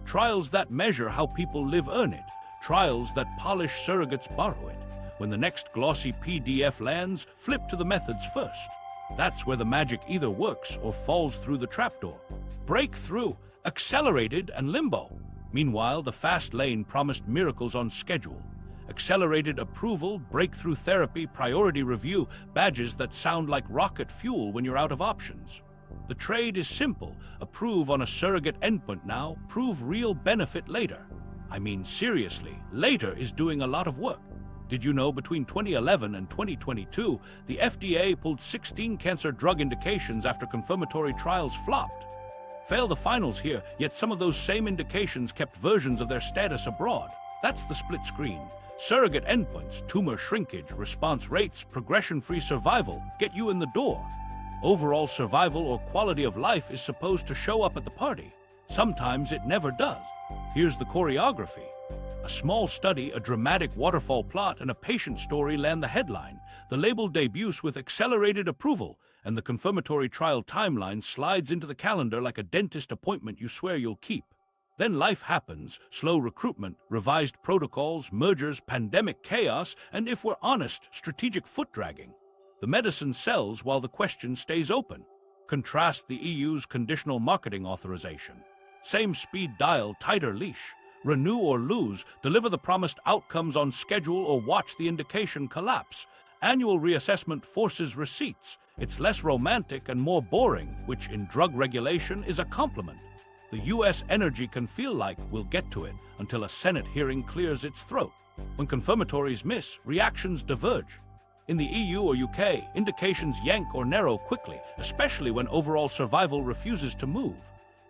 Trials that measure how people live earn it. Trials that polish surrogates borrow it. When the next glossy PDF lands, flip to the methods first. That's where the magic either works or falls through the trapdoor. Breakthrough, accelerated, and limbo. Meanwhile, the fast lane promised miracles on schedule. Accelerated approval, breakthrough therapy, priority review, badges that sound like rocket fuel when you're out of options. The trade is simple. Approve on a surrogate endpoint now, prove real benefit later. I mean, seriously, later is doing a lot of work. Did you know between 2011 and 2022, the FDA pulled 16 cancer drug indications after confirmatory trials flopped? Fail the finals here, yet some of those same indications kept versions of their status abroad. That's the split screen. Surrogate endpoints, tumor shrinkage, response rates, progression-free survival get you in the door. Overall survival or quality of life is supposed to show up at the party. Sometimes it never does. Here's the choreography. A small study, a dramatic waterfall plot, and a patient story land the headline. The label debuts with accelerated approval, and the confirmatory trial timeline slides into the calendar like a dentist appointment you swear you'll keep. Then life happens, slow recruitment, revised protocols, mergers, pandemic chaos, and if we're honest, strategic foot-dragging. The medicine sells while the question stays open. Contrast the EU's conditional marketing authorization. Same speed dial, tighter leash. Renew or lose, deliver the promised outcomes on schedule or watch the indication collapse. Annual reassessment forces receipts. It's less romantic and more boring, which in drug regulation is a compliment. The U.S. energy can feel like we'll get to it until a Senate hearing clears its throat. When confirmatories miss, reactions diverge. In the EU or UK, indications yank or narrow quickly, especially when overall survival refuses to move.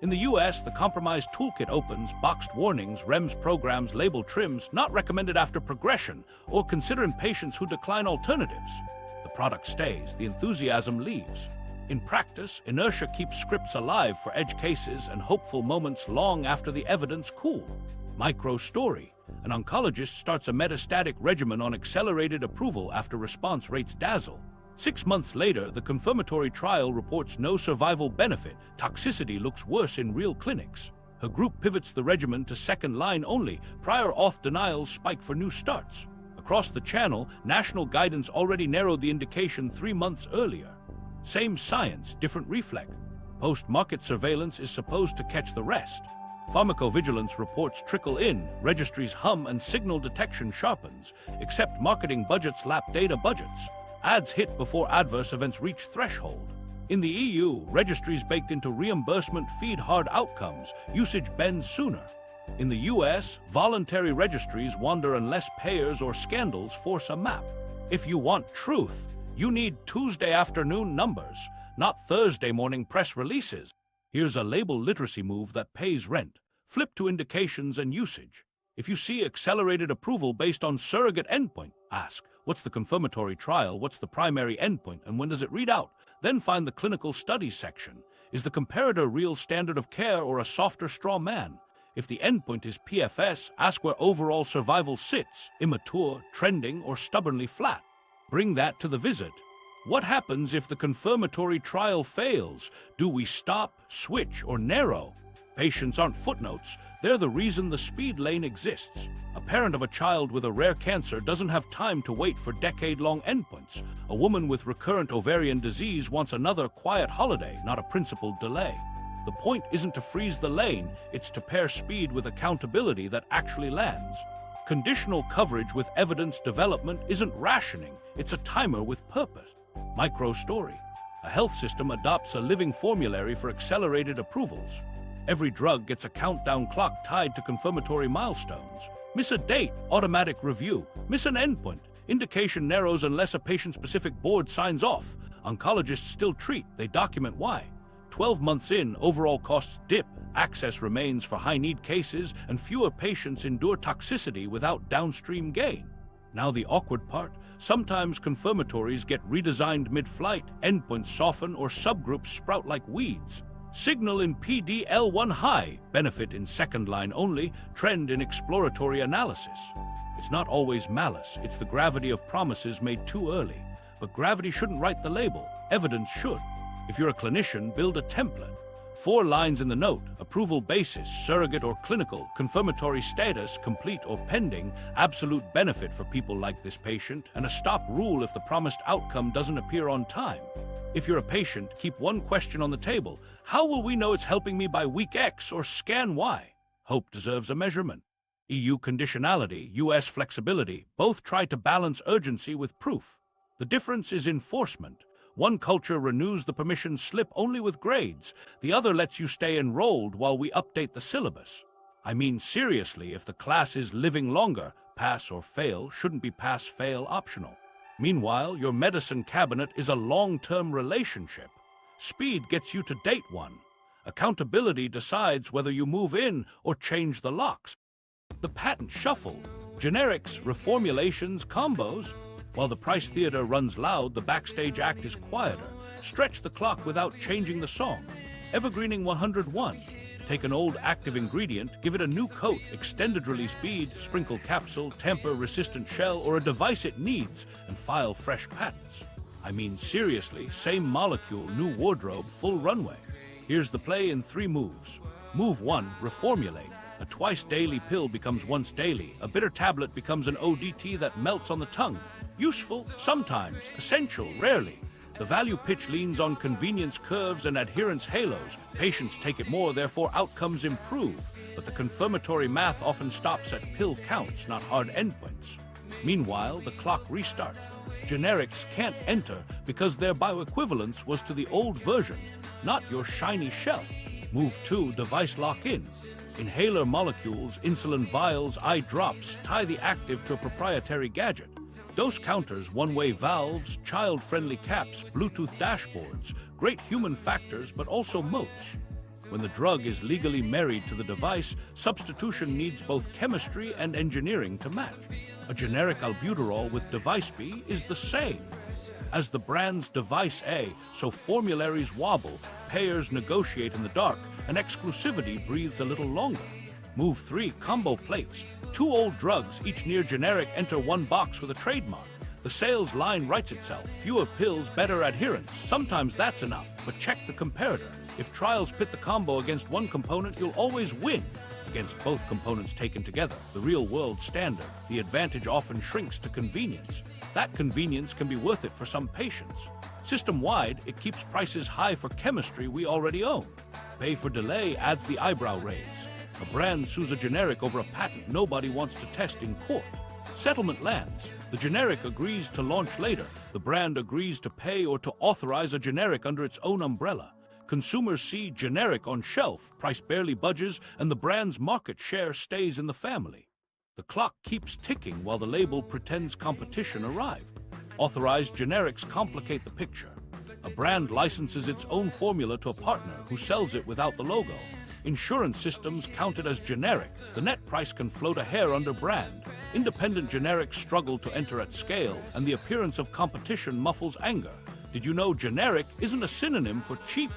In the US, the compromise toolkit opens, boxed warnings, REMS programs, label trims, not recommended after progression, or consider in patients who decline alternatives. The product stays, the enthusiasm leaves. In practice, inertia keeps scripts alive for edge cases and hopeful moments long after the evidence cooled. Microstory. An oncologist starts a metastatic regimen on accelerated approval after response rates dazzle. 6 months later, the confirmatory trial reports no survival benefit. Toxicity looks worse in real clinics. Her group pivots the regimen to second line only. Prior auth denials spike for new starts. Across the channel, national guidance already narrowed the indication 3 months earlier. Same science, different reflex. Post-market surveillance is supposed to catch the rest. Pharmacovigilance reports trickle in, registries hum, and signal detection sharpens. Except marketing budgets lap data budgets. Ads hit before adverse events reach threshold. In the EU, registries baked into reimbursement feed hard outcomes. Usage bends sooner. In the US, voluntary registries wander unless payers or scandals force a map. If you want truth, you need Tuesday afternoon numbers, not Thursday morning press releases. Here's a label literacy move that pays rent. Flip to indications and usage. If you see accelerated approval based on surrogate endpoint, ask, what's the confirmatory trial, what's the primary endpoint, and when does it read out? Then find the clinical studies section. Is the comparator real standard of care or a softer straw man? If the endpoint is PFS, ask where overall survival sits, immature, trending, or stubbornly flat. Bring that to the visit. What happens if the confirmatory trial fails? Do we stop, switch, or narrow? Patients aren't footnotes. They're the reason the speed lane exists. A parent of a child with a rare cancer doesn't have time to wait for decade-long endpoints. A woman with recurrent ovarian disease wants another quiet holiday, not a principled delay. The point isn't to freeze the lane, it's to pair speed with accountability that actually lands. Conditional coverage with evidence development isn't rationing, it's a timer with purpose. Micro story. A health system adopts a living formulary for accelerated approvals. Every drug gets a countdown clock tied to confirmatory milestones. Miss a date, automatic review. Miss an endpoint, indication narrows unless a patient-specific board signs off. Oncologists still treat, they document why. 12 months in, overall costs dip, access remains for high-need cases, and fewer patients endure toxicity without downstream gain. Now the awkward part, sometimes confirmatories get redesigned mid-flight, endpoints soften or subgroups sprout like weeds. Signal in PD-L1 high, benefit in second line only, trend in exploratory analysis. It's not always malice, it's the gravity of promises made too early. But gravity shouldn't write the label, evidence should. If you're a clinician, build a template. 4 lines in the note, approval basis, surrogate or clinical, confirmatory status, complete or pending, absolute benefit for people like this patient, and a stop rule if the promised outcome doesn't appear on time. If you're a patient, keep one question on the table. How will we know it's helping me by week X or scan Y? Hope deserves a measurement. EU conditionality, US flexibility, both try to balance urgency with proof. The difference is enforcement. One culture renews the permission slip only with grades. The other lets you stay enrolled while we update the syllabus. I mean, seriously, if the class is living longer, pass or fail shouldn't be pass-fail optional. Meanwhile, your medicine cabinet is a long-term relationship. Speed gets you to date one. Accountability decides whether you move in or change the locks. The patent shuffle, generics, reformulations, combos. While the price theater runs loud, the backstage act is quieter. Stretch the clock without changing the song. Evergreening 101. Take an old active ingredient, give it a new coat, extended release bead, sprinkle capsule, tamper-resistant shell, or a device it needs, and file fresh patents. I mean, seriously, same molecule, new wardrobe, full runway. Here's the play in 3 moves. Move 1, reformulate. A twice-daily pill becomes once daily. A bitter tablet becomes an ODT that melts on the tongue. Useful, sometimes. Essential, rarely. The value pitch leans on convenience curves and adherence halos. Patients take it more, therefore outcomes improve. But the confirmatory math often stops at pill counts, not hard endpoints. Meanwhile, the clock restarts. Generics can't enter because their bioequivalence was to the old version, not your shiny shell. Move 2, device lock-in. Inhaler molecules, insulin vials, eye drops, tie the active to a proprietary gadget. Dose counters, one-way valves, child-friendly caps, Bluetooth dashboards, great human factors, but also moats. When the drug is legally married to the device, substitution needs both chemistry and engineering to match. A generic albuterol with device B is the same as the brand's device A, so formularies wobble, payers negotiate in the dark, and exclusivity breathes a little longer. Move 3, combo plates. 2 old drugs, each near generic, enter one box with a trademark. The sales line writes itself. Fewer pills, better adherence. Sometimes that's enough, but check the comparator. If trials pit the combo against one component, you'll always win against both components taken together. The real-world standard. The advantage often shrinks to convenience. That convenience can be worth it for some patients. System-wide, it keeps prices high for chemistry we already own. Pay for delay adds the eyebrow raise. A brand sues a generic over a patent nobody wants to test in court. Settlement lands. The generic agrees to launch later. The brand agrees to pay or to authorize a generic under its own umbrella. Consumers see generic on shelf, price barely budges, and the brand's market share stays in the family. The clock keeps ticking while the label pretends competition arrived. Authorized generics complicate the picture. A brand licenses its own formula to a partner who sells it without the logo. Insurance systems count it as generic. The net price can float a hair under brand. Independent generics struggle to enter at scale, and the appearance of competition muffles anger. Did you know generic isn't a synonym for cheap?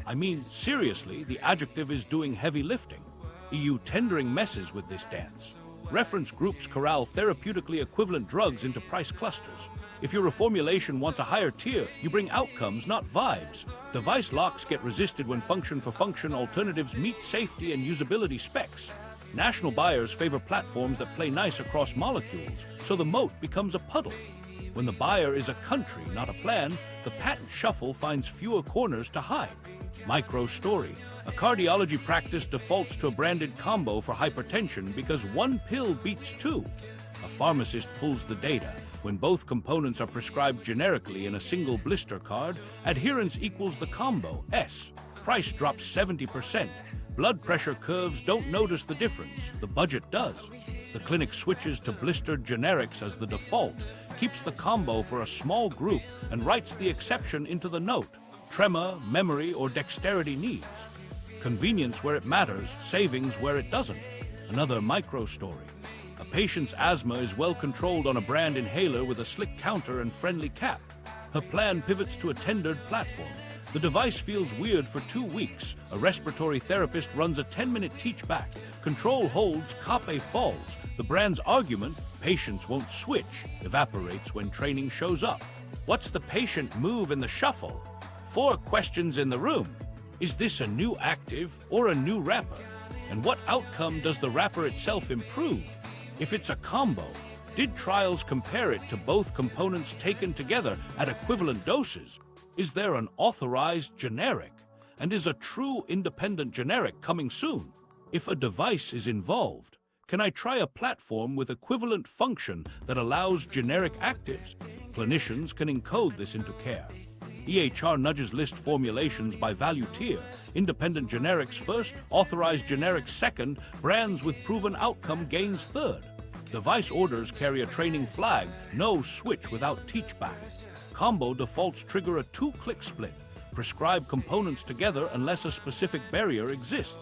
I mean, seriously, the adjective is doing heavy lifting. EU tendering messes with this dance. Reference groups corral therapeutically equivalent drugs into price clusters. If your reformulation wants a higher tier, you bring outcomes, not vibes. Device locks get resisted when function-for-function alternatives meet safety and usability specs. National buyers favor platforms that play nice across molecules, so the moat becomes a puddle. When the buyer is a country, not a plan, the patent shuffle finds fewer corners to hide. Micro story. A cardiology practice defaults to a branded combo for hypertension because one pill beats two. A pharmacist pulls the data. When both components are prescribed generically in a single blister card, adherence equals the combo, S. Price drops 70%. Blood pressure curves don't notice the difference. The budget does. The clinic switches to blistered generics as the default, keeps the combo for a small group, and writes the exception into the note. Tremor, memory, or dexterity needs. Convenience where it matters, savings where it doesn't. Another micro story. A patient's asthma is well controlled on a brand inhaler with a slick counter and friendly cap. Her plan pivots to a tendered platform. The device feels weird for 2 weeks. A respiratory therapist runs a 10-minute teach-back. Control holds, CAPE falls. The brand's argument, patients won't switch, evaporates when training shows up. What's the patient move in the shuffle? 4 questions in the room. Is this a new active or a new wrapper? And what outcome does the wrapper itself improve? If it's a combo, did trials compare it to both components taken together at equivalent doses? Is there an authorized generic? And is a true independent generic coming soon? If a device is involved, can I try a platform with equivalent function that allows generic actives? Clinicians can encode this into care. EHR nudges list formulations by value tier. Independent generics first, authorized generics second, brands with proven outcome gains third. Device orders carry a training flag, no switch without teach-back. Combo defaults trigger a 2-click split. Prescribe components together unless a specific barrier exists.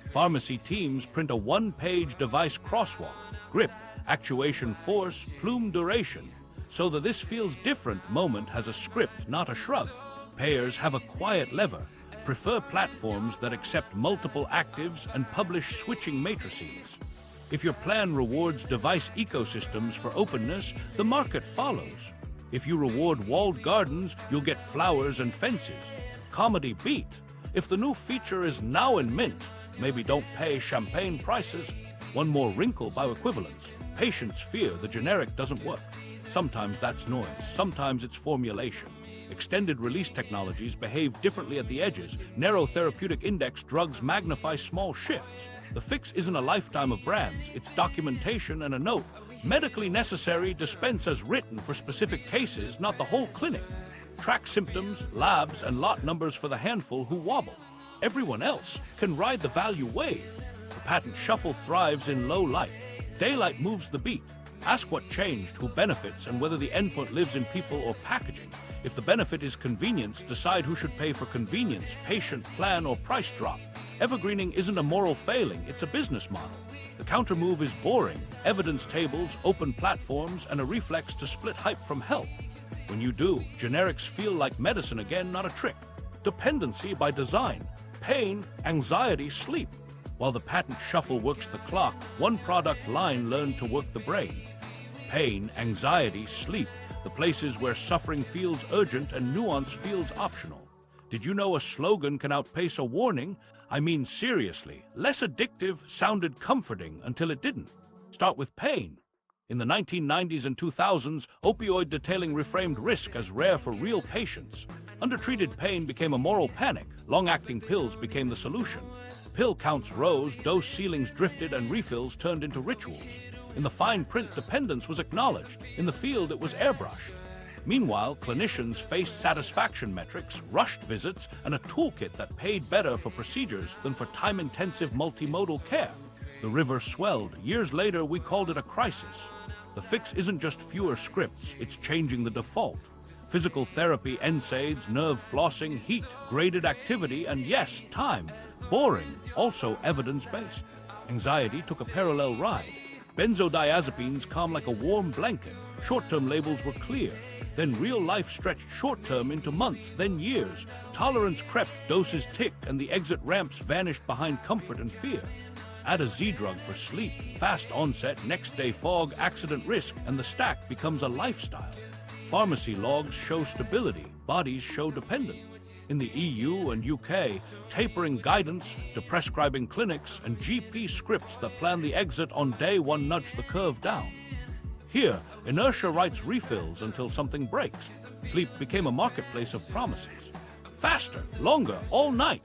Pharmacy teams print a 1-page device crosswalk. Grip, actuation force, plume duration. So the "this feels different" moment has a script, not a shrug. Payers have a quiet lever. Prefer platforms that accept multiple actives and publish switching matrices. If your plan rewards device ecosystems for openness, the market follows. If you reward walled gardens, you'll get flowers and fences. Comedy beat. If the new feature is now in mint, maybe don't pay champagne prices. One more wrinkle bioequivalence. Patients fear the generic doesn't work. Sometimes that's noise, sometimes it's formulation. Extended release technologies behave differently at the edges. Narrow therapeutic index drugs magnify small shifts. The fix isn't a lifetime of brands, it's documentation and a note. Medically necessary, dispense as written for specific cases, not the whole clinic. Track symptoms, labs, and lot numbers for the handful who wobble. Everyone else can ride the value wave. The patent shuffle thrives in low light. Daylight moves the beat. Ask what changed, who benefits, and whether the endpoint lives in people or packaging. If the benefit is convenience, decide who should pay for convenience, patient, plan, or price drop. Evergreening isn't a moral failing, it's a business model. The counter move is boring, evidence tables, open platforms, and a reflex to split hype from help. When you do, generics feel like medicine again, not a trick. Dependency by design. Pain, anxiety, sleep. While the patent shuffle works the clock, one product line learned to work the brain. Pain, anxiety, sleep, the places where suffering feels urgent and nuance feels optional. Did you know a slogan can outpace a warning? I mean seriously, less addictive sounded comforting until it didn't. Start with pain. In the 1990s and 2000s, opioid detailing reframed risk as rare for real patients. Undertreated pain became a moral panic. Long-acting pills became the solution. Pill counts rose, dose ceilings drifted, and refills turned into rituals. In the fine print, dependence was acknowledged. In the field, it was airbrushed. Meanwhile, clinicians faced satisfaction metrics, rushed visits, and a toolkit that paid better for procedures than for time-intensive multimodal care. The river swelled. Years later, we called it a crisis. The fix isn't just fewer scripts, it's changing the default. Physical therapy, NSAIDs, nerve flossing, heat, graded activity, and yes, time. Boring, also evidence-based. Anxiety took a parallel ride. Benzodiazepines calm like a warm blanket. Short-term labels were clear. Then real life stretched short-term into months, then years. Tolerance crept, doses ticked, and the exit ramps vanished behind comfort and fear. Add a Z-drug for sleep, fast onset, next day fog, accident risk, and the stack becomes a lifestyle. Pharmacy logs show stability, bodies show dependence. In the EU and UK, tapering guidance to prescribing clinics and GP scripts that plan the exit on day one nudge the curve down. Here, inertia writes refills until something breaks. Sleep became a marketplace of promises. Faster, longer, all night.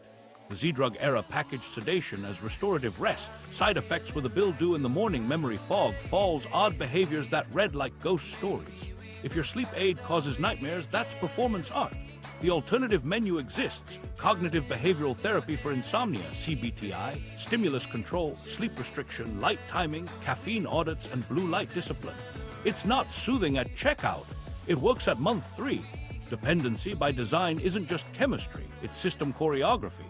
The Z-drug era packaged sedation as restorative rest, side effects with a bill due in the morning, memory fog, falls, odd behaviors that read like ghost stories. If your sleep aid causes nightmares, that's performance art. The alternative menu exists: cognitive behavioral therapy for insomnia, CBTI, stimulus control, sleep restriction, light timing, caffeine audits, and blue light discipline. It's not soothing at checkout. It works at month 3. Dependency by design isn't just chemistry, it's system choreography.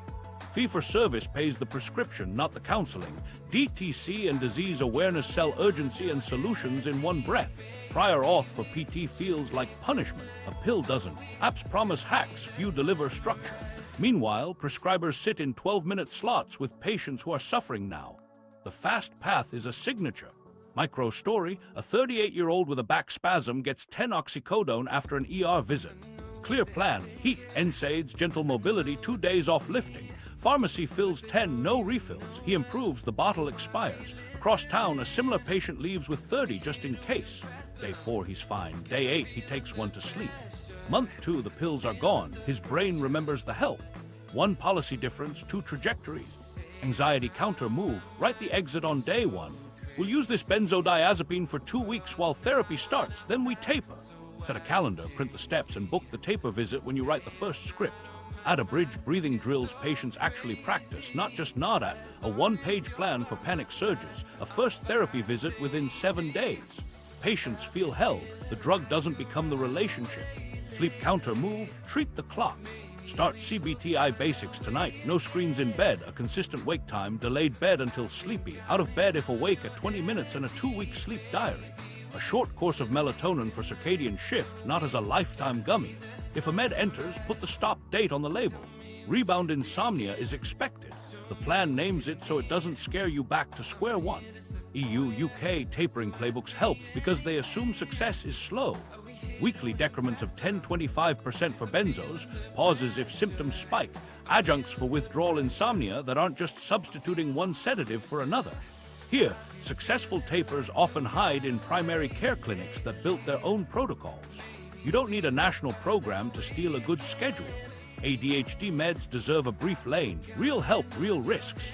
Fee-for-service pays the prescription, not the counseling. DTC and disease awareness sell urgency and solutions in one breath. Prior auth for PT feels like punishment. A pill doesn't. Apps promise hacks, few deliver structure. Meanwhile, prescribers sit in 12-minute slots with patients who are suffering now. The fast path is a signature. Micro story: a 38-year-old with a back spasm gets 10 oxycodone after an ER visit. Clear plan: heat, NSAIDs, gentle mobility, 2 days off lifting. Pharmacy fills 10, no refills. He improves, the bottle expires. Across town, a similar patient leaves with 30 just in case. Day 4, he's fine. Day 8, he takes one to sleep. Month 2, the pills are gone. His brain remembers the help. One policy difference, 2 trajectories. Anxiety counter move: write the exit on day 1. We'll use this benzodiazepine for 2 weeks while therapy starts, then we taper. Set a calendar, print the steps, and book the taper visit when you write the first script. Add abridged breathing drills patients actually practice, not just nod at. A 1-page plan for panic surges. A first therapy visit within 7 days. Patients feel held. The drug doesn't become the relationship. Sleep counter move: treat the clock. Start CBTI basics tonight. No screens in bed, a consistent wake time, delayed bed until sleepy, out of bed if awake at 20 minutes, and a 2-week sleep diary. A short course of melatonin for circadian shift, not as a lifetime gummy. If a med enters, put the stop date on the label. Rebound insomnia is expected. The plan names it so it doesn't scare you back to square one. EU, UK tapering playbooks help because they assume success is slow. Weekly decrements of 10-25% for benzos, pauses if symptoms spike, adjuncts for withdrawal insomnia that aren't just substituting one sedative for another. Here, successful tapers often hide in primary care clinics that built their own protocols. You don't need a national program to steal a good schedule. ADHD meds deserve a brief lane. Real help, real risks.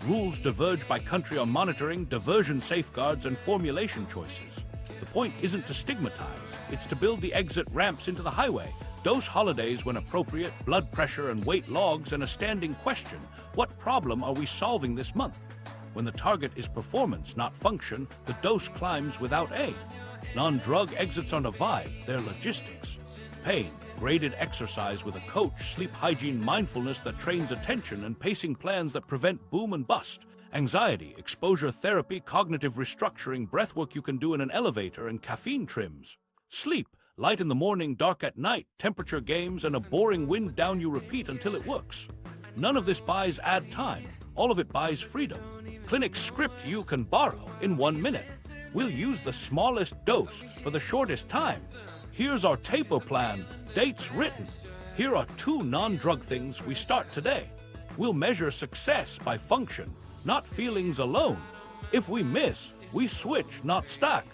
Rules diverge by country on monitoring, diversion safeguards, and formulation choices. The point isn't to stigmatize, it's to build the exit ramps into the highway. Dose holidays when appropriate, blood pressure and weight logs, and a standing question: what problem are we solving this month? When the target is performance, not function, the dose climbs without aid. Non-drug exits aren't a vibe, they're logistics. Pain, graded exercise with a coach, sleep hygiene mindfulness that trains attention, and pacing plans that prevent boom and bust. Anxiety, exposure therapy, cognitive restructuring, breathwork you can do in an elevator, and caffeine trims. Sleep, light in the morning, dark at night, temperature games, and a boring wind down you repeat until it works. None of this buys add time, all of it buys freedom. Clinic script you can borrow in 1 minute. We'll use the smallest dose for the shortest time. Here's our taper plan, dates written. Here are 2 non-drug things we start today. We'll measure success by function, not feelings alone. If we miss, we switch, not stack.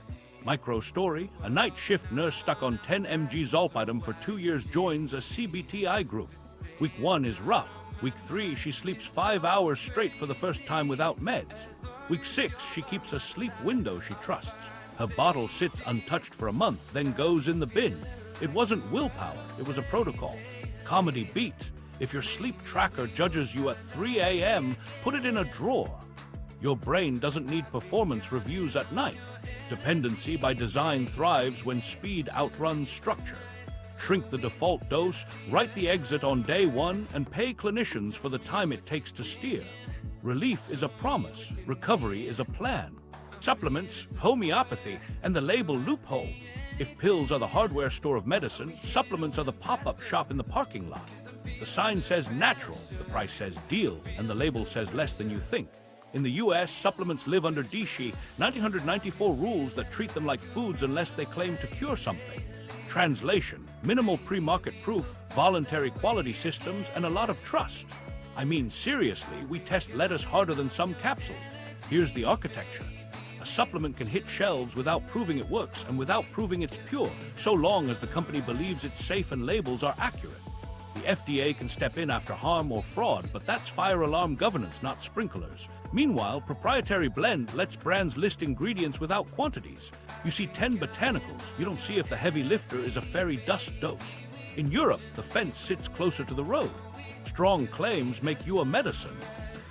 Micro story: a night shift nurse stuck on 10 mg zolpidem for 2 years joins a CBTI group. Week 1 is rough. Week 3, she sleeps 5 hours straight for the first time without meds. Week 6, she keeps a sleep window she trusts. Her bottle sits untouched for a month, then goes in the bin. It wasn't willpower, it was a protocol. Comedy beat: if your sleep tracker judges you at 3 a.m., put it in a drawer. Your brain doesn't need performance reviews at night. Dependency by design thrives when speed outruns structure. Shrink the default dose, write the exit on day one, and pay clinicians for the time it takes to steer. Relief is a promise, recovery is a plan. Supplements, homeopathy, and the label Loophole. If pills are the hardware store of medicine, supplements are the pop-up shop in the parking lot. The sign says natural, the price says deal, and the label says less than you think. In the US, supplements live under DSHI 994 rules that treat them like foods unless they claim to cure something. Translation, minimal pre-market proof, voluntary quality systems, and a lot of trust. I mean, seriously, we test lettuce harder than some capsules. Here's the architecture. A supplement can hit shelves without proving it works and without proving it's pure, so long as the company believes it's safe and labels are accurate. The FDA can step in after harm or fraud, but that's fire alarm governance, not sprinklers. Meanwhile, proprietary blend lets brands list ingredients without quantities. You see 10 botanicals, you don't see if the heavy lifter is a fairy dust dose. In Europe, the fence sits closer to the road. Strong claims make you a medicine.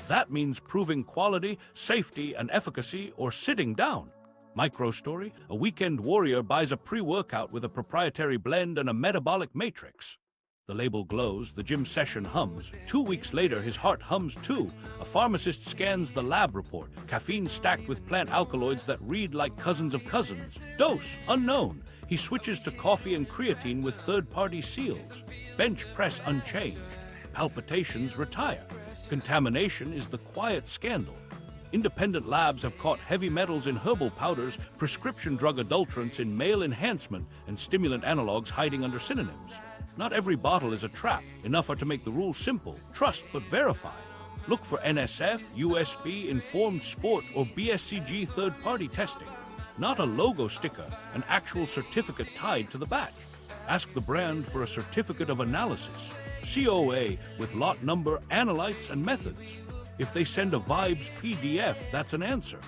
That means proving quality, safety, and efficacy, or sitting down. Micro-story, a weekend warrior buys a pre-workout with a proprietary blend and a metabolic matrix. The label glows, the gym session hums. 2 weeks later, his heart hums too. A pharmacist scans the lab report. Caffeine stacked with plant alkaloids that read like cousins of cousins. Dose, unknown. He switches to coffee and creatine with third-party seals. Bench press unchanged. Palpitations retire. Contamination is the quiet scandal. Independent labs have caught heavy metals in herbal powders, prescription drug adulterants in male enhancement, and stimulant analogs hiding under synonyms. Not every bottle is a trap. Enough are to make the rules simple. Trust but verify. Look for NSF, USB, Informed Sport, or BSCG third-party testing. Not a logo sticker, an actual certificate tied to the batch. Ask the brand for a certificate of analysis. COA with lot number, analytes, and methods. If they send a Vibes PDF, that's an answer.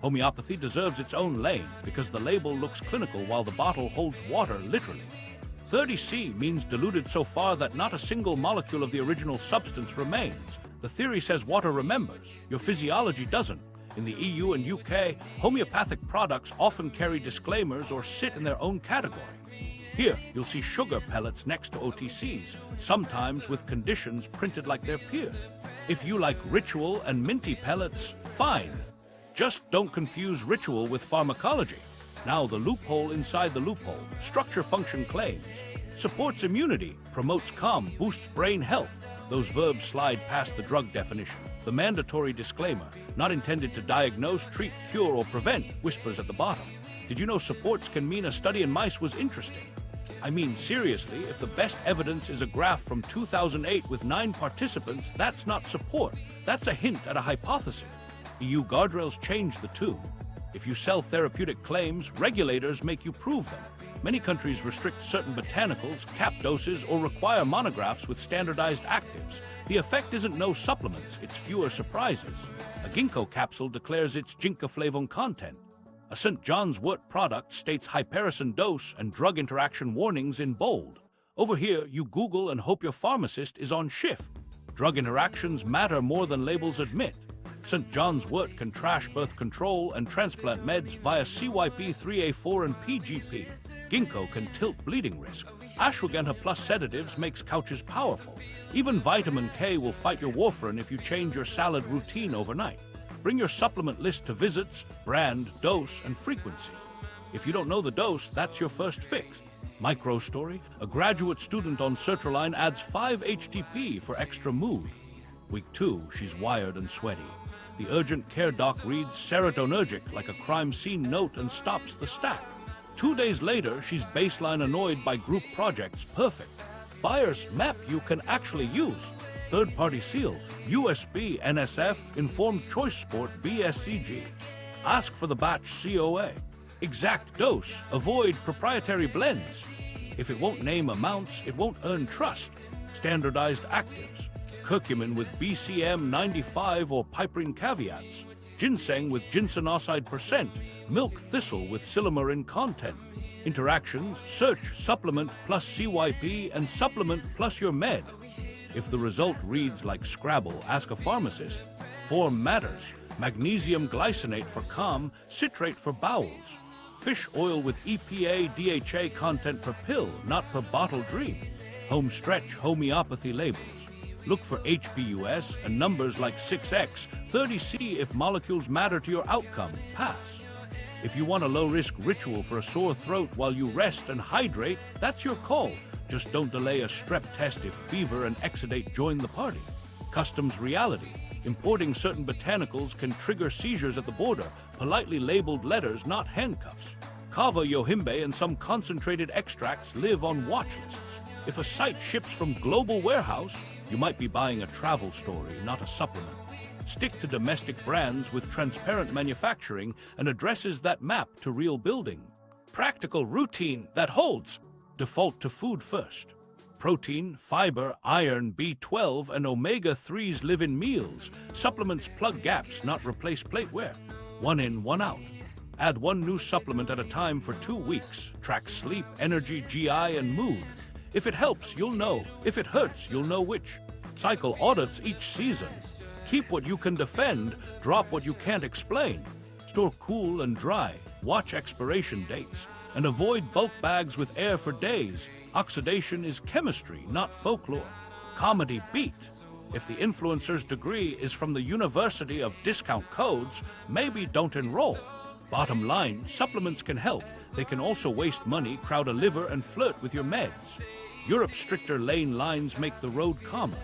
Homeopathy deserves its own lane because the label looks clinical while the bottle holds water literally. 30C means diluted so far that not a single molecule of the original substance remains. The theory says water remembers. Your physiology doesn't. In the EU and UK, homeopathic products often carry disclaimers or sit in their own category. Here, you'll see sugar pellets next to OTCs, sometimes with conditions printed like their peer. If you like ritual and minty pellets, fine. Just don't confuse ritual with pharmacology. Now the loophole inside the loophole. Structure function claims. Supports immunity, promotes calm, boosts brain health. Those verbs slide past the drug definition. The mandatory disclaimer, not intended to diagnose, treat, cure, or prevent, whispers at the bottom. Did you know supports can mean a study in mice was interesting? I mean, seriously, if the best evidence is a graph from 2008 with 9 participants, that's not support. That's a hint at a hypothesis. EU guardrails change the tune. If you sell therapeutic claims, regulators make you prove them. Many countries restrict certain botanicals, cap doses, or require monographs with standardized actives. The effect isn't no supplements, it's fewer surprises. A ginkgo capsule declares its ginkgoflavone content. A St. John's wort product states hypericin dose and drug interaction warnings in bold. Over here, you Google and hope your pharmacist is on shift. Drug interactions matter more than labels admit. St. John's wort can trash birth control and transplant meds via CYP3A4 and PGP. Ginkgo can tilt bleeding risk. Ashwagandha plus sedatives makes couches powerful. Even vitamin K will fight your warfarin if you change your salad routine overnight. Bring your supplement list to visits, brand, dose, and frequency. If you don't know the dose, that's your first fix. Micro story, a graduate student on sertraline adds 5 HTP for extra mood. Week 2, she's wired and sweaty. The urgent care doc reads serotonergic like a crime scene note and stops the stack. 2 days later, she's baseline annoyed by group projects. Perfect. Buyer's map you can actually use. Third-party seal, USB, NSF, Informed Choice Sport, BSCG. Ask for the batch COA. Exact dose. Avoid proprietary blends. If it won't name amounts, it won't earn trust. Standardized actives. Curcumin with BCM 95 or piperine caveats. Ginseng with ginsenoside percent. Milk thistle with silymarin content. Interactions, search supplement plus CYP and supplement plus your med. If the result reads like Scrabble, ask a pharmacist. Form matters. Magnesium glycinate for calm, citrate for bowels. Fish oil with EPA, DHA content per pill, not per bottle dream. Home stretch homeopathy labels. Look for HBUS and numbers like 6X, 30C if molecules matter to your outcome. Pass. If you want a low-risk ritual for a sore throat while you rest and hydrate, that's your call. Just don't delay a strep test if fever and exudate join the party. Customs reality. Importing certain botanicals can trigger seizures at the border. Politely labeled letters, not handcuffs. Kava yohimbe and some concentrated extracts live on watch lists. If a site ships from global warehouse, you might be buying a travel story, not a supplement. Stick to domestic brands with transparent manufacturing and addresses that map to real building. Practical routine that holds. Default to food first. Protein, fiber, iron, B12, and omega-3s live in meals. Supplements plug gaps, not replace plateware. One in, one out. Add one new supplement at a time for 2 weeks. Track sleep, energy, GI, and mood. If it helps, you'll know. If it hurts, you'll know which. Cycle audits each season. Keep what you can defend, drop what you can't explain. Store cool and dry, watch expiration dates, and avoid bulk bags with air for days. Oxidation is chemistry, not folklore. Comedy beat. If the influencer's degree is from the University of Discount Codes, maybe don't enroll. Bottom line, supplements can help. They can also waste money, crowd a liver, and flirt with your meds. Europe's stricter lane lines make the road calmer.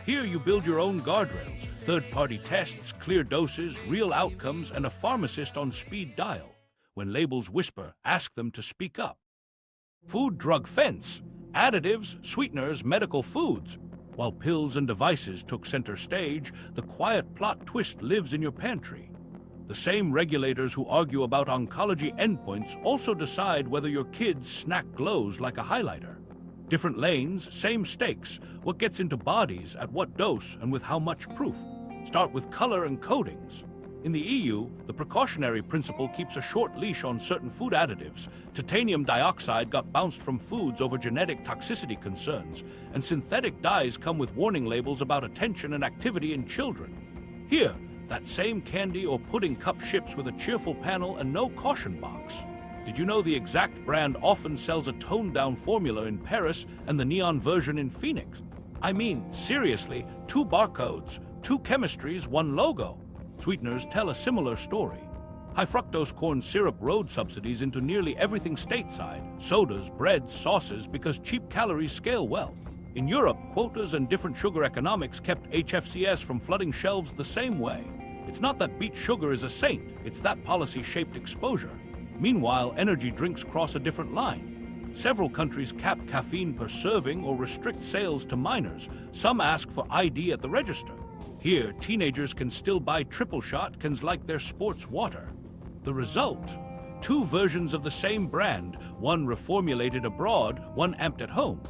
Here you build your own guardrails, third-party tests, clear doses, real outcomes, and a pharmacist on speed dial. When labels whisper, ask them to speak up. Food-drug fence, additives, sweeteners, medical foods. While pills and devices took center stage, the quiet plot twist lives in your pantry. The same regulators who argue about oncology endpoints also decide whether your kid's snack glows like a highlighter. Different lanes, same stakes. What gets into bodies, at what dose, and with how much proof? Start with color and coatings. In the EU, the precautionary principle keeps a short leash on certain food additives. Titanium dioxide got bounced from foods over genetic toxicity concerns, and synthetic dyes come with warning labels about attention and activity in children. Here, that same candy or pudding cup ships with a cheerful panel and no caution box. Did you know the exact brand often sells a toned-down formula in Paris and the neon version in Phoenix? I mean, seriously, 2 barcodes, 2 chemistries, 1 logo. Sweeteners tell a similar story. High-fructose corn syrup rode subsidies into nearly everything stateside, sodas, breads, sauces, because cheap calories scale well. In Europe, quotas and different sugar economics kept HFCS from flooding shelves the same way. It's not that beet sugar is a saint, it's that policy-shaped exposure. Meanwhile, energy drinks cross a different line. Several countries cap caffeine per serving or restrict sales to minors. Some ask for ID at the register. Here, teenagers can still buy triple shot cans like their sports water. The result? 2 versions of the same brand, one reformulated abroad, one amped at home.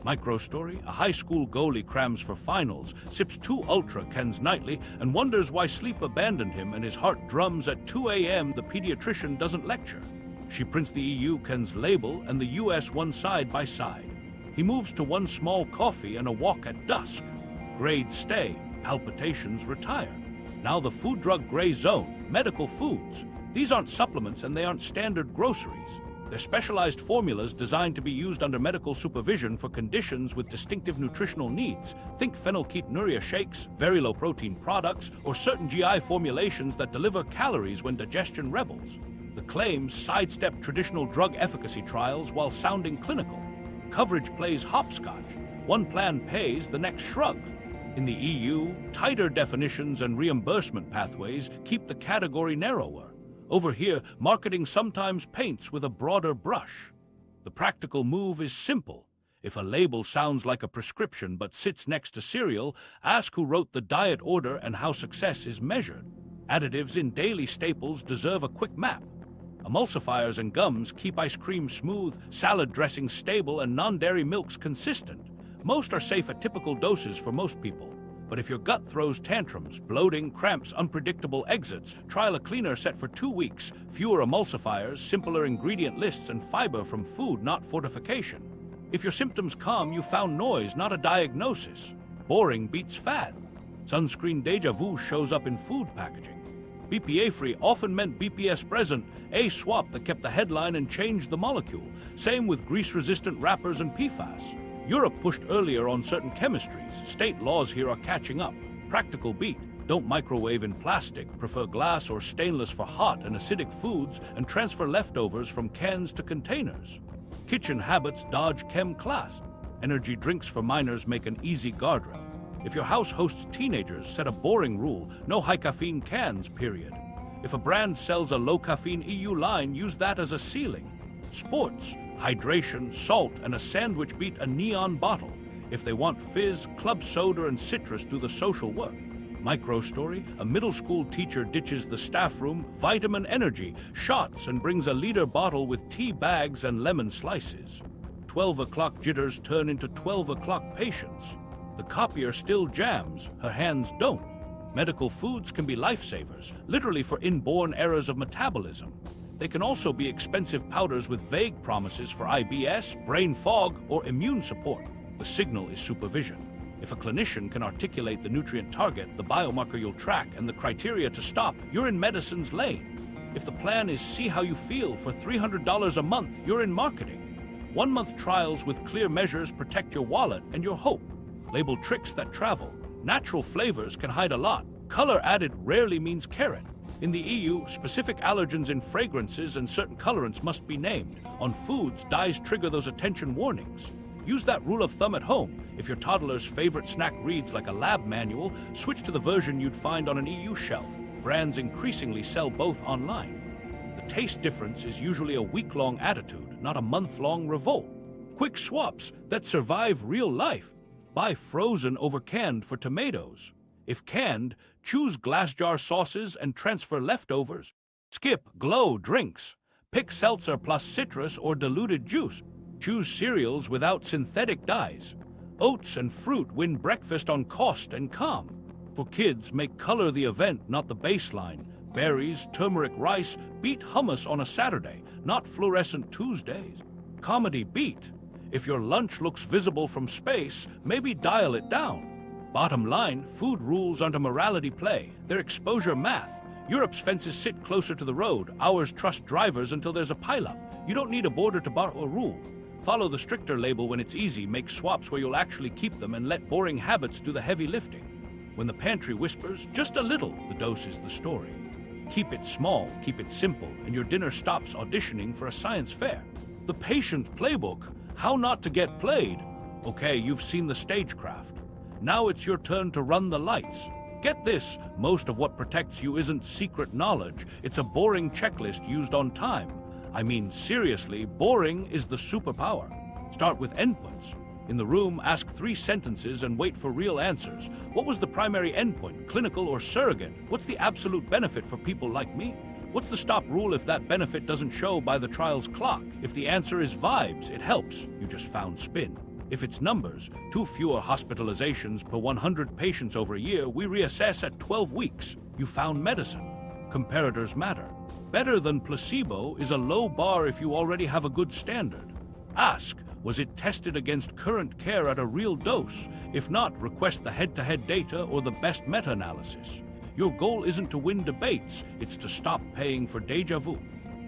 Microstory, a high school goalie crams for finals, sips 2 Ultra cans nightly, and wonders why sleep abandoned him and his heart drums at 2 a.m. The pediatrician doesn't lecture. She prints the EU cans label and the US one side by side. He moves to 1 small coffee and a walk at dusk. Grades stay, palpitations retire. Now the food-drug gray zone, medical foods. These aren't supplements and they aren't standard groceries. They're specialized formulas designed to be used under medical supervision for conditions with distinctive nutritional needs. Think phenylketonuria shakes, very low-protein products, or certain GI formulations that deliver calories when digestion rebels. The claims sidestep traditional drug efficacy trials while sounding clinical. Coverage plays hopscotch. One plan pays, the next shrugs. In the EU, tighter definitions and reimbursement pathways keep the category narrower. Over here, marketing sometimes paints with a broader brush. The practical move is simple. If a label sounds like a prescription but sits next to cereal, ask who wrote the diet order and how success is measured. Additives in daily staples deserve a quick map. Emulsifiers and gums keep ice cream smooth, salad dressings stable, and non-dairy milks consistent. Most are safe at typical doses for most people. But if your gut throws tantrums, bloating, cramps, unpredictable exits, trial a cleaner set for 2 weeks, fewer emulsifiers, simpler ingredient lists, and fiber from food, not fortification. If your symptoms come, you found noise, not a diagnosis. Boring beats fad. Sunscreen deja vu shows up in food packaging. BPA-free often meant BPS present, a swap that kept the headline and changed the molecule. Same with grease-resistant wrappers and PFAS. Europe pushed earlier on certain chemistries. State laws here are catching up. Practical beat. Don't microwave in plastic, prefer glass or stainless for hot and acidic foods, and transfer leftovers from cans to containers. Kitchen habits dodge chem class. Energy drinks for minors make an easy guardrail. If your house hosts teenagers, set a boring rule, no high-caffeine cans, period. If a brand sells a low-caffeine EU line, use that as a ceiling. Sports, hydration, salt, and a sandwich beat a neon bottle. If they want fizz, club soda and citrus do the social work. Micro story, a middle school teacher ditches the staff room, vitamin energy, shots, and brings a liter bottle with tea bags and lemon slices. 12 o'clock jitters turn into 12 o'clock patience. The copier still jams, her hands don't. Medical foods can be lifesavers, literally for inborn errors of metabolism. They can also be expensive powders with vague promises for IBS, brain fog, or immune support. The signal is supervision. If a clinician can articulate the nutrient target, the biomarker you'll track, and the criteria to stop, you're in medicine's lane. If the plan is see how you feel for $300 a month, you're in marketing. 1-month trials with clear measures protect your wallet and your hope. Label tricks that travel. Natural flavors can hide a lot. Color added rarely means carrot. In the EU, specific allergens in fragrances and certain colorants must be named. On foods, dyes trigger those attention warnings. Use that rule of thumb at home. If your toddler's favorite snack reads like a lab manual, switch to the version you'd find on an EU shelf. Brands increasingly sell both online. The taste difference is usually a week-long attitude, not a month-long revolt. Quick swaps that survive real life. Buy frozen over canned for tomatoes. If canned, choose glass jar sauces and transfer leftovers. Skip glow drinks. Pick seltzer plus citrus or diluted juice. Choose cereals without synthetic dyes. Oats and fruit win breakfast on cost and calm. For kids, make color the event, not the baseline. Berries, turmeric rice, beat hummus on a Saturday, not fluorescent Tuesdays. Comedy beat. If your lunch looks visible from space, maybe dial it down. Bottom line, food rules aren't a morality play. They're exposure math. Europe's fences sit closer to the road. Ours trust drivers until there's a pileup. You don't need a border to borrow a rule. Follow the stricter label when it's easy. Make swaps where you'll actually keep them and let boring habits do the heavy lifting. When the pantry whispers, just a little, the dose is the story. Keep it small, keep it simple, and your dinner stops auditioning for a science fair. The Patient Playbook. How not to get played. Okay, you've seen the stagecraft. Now it's your turn to run the lights. Get this, most of what protects you isn't secret knowledge. It's a boring checklist used on time. I mean, seriously, boring is the superpower. Start with endpoints. In the room, ask 3 sentences and wait for real answers. What was the primary endpoint, clinical or surrogate? What's the absolute benefit for people like me? What's the stop rule if that benefit doesn't show by the trial's clock? If the answer is vibes, it helps. You just found spin. If it's numbers, 2 fewer hospitalizations per 100 patients over a year, we reassess at 12 weeks. You found medicine. Comparators matter. Better than placebo is a low bar if you already have a good standard. Ask, was it tested against current care at a real dose? If not, request the head-to-head data or the best meta-analysis. Your goal isn't to win debates, it's to stop paying for deja vu.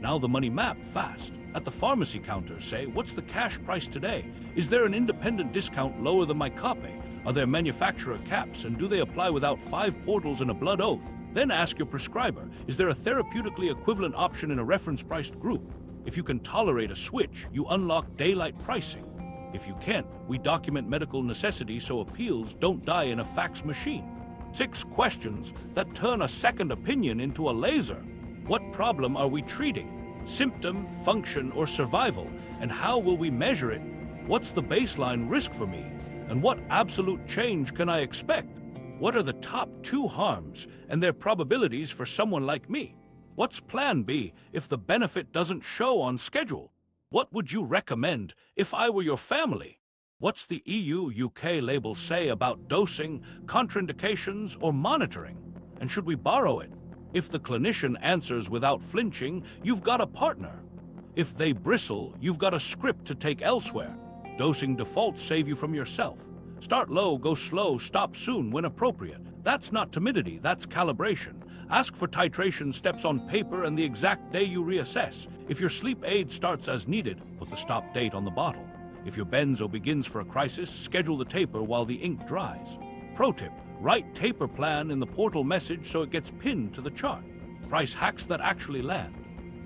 Now the money map fast. At the pharmacy counter, say, what's the cash price today? Is there an independent discount lower than my copay? Are there manufacturer caps, and do they apply without 5 portals and a blood oath? Then ask your prescriber, is there a therapeutically equivalent option in a reference-priced group? If you can tolerate a switch, you unlock daylight pricing. If you can't, we document medical necessity so appeals don't die in a fax machine. 6 questions that turn a second opinion into a laser. What problem are we treating? Symptom, function, or survival? And how will we measure it? What's the baseline risk for me? And what absolute change can I expect? What are the top 2 harms and their probabilities for someone like me? What's plan B if the benefit doesn't show on schedule? What would you recommend if I were your family? What's the EU-UK label say about dosing, contraindications, or monitoring? And should we borrow it? If the clinician answers without flinching, you've got a partner. If they bristle, you've got a script to take elsewhere. Dosing defaults save you from yourself. Start low, go slow, stop soon when appropriate. That's not timidity, that's calibration. Ask for titration steps on paper and the exact day you reassess. If your sleep aid starts as needed, put the stop date on the bottle. If your benzo begins for a crisis, schedule the taper while the ink dries. Pro tip, write taper plan in the portal message so it gets pinned to the chart. Price hacks that actually land.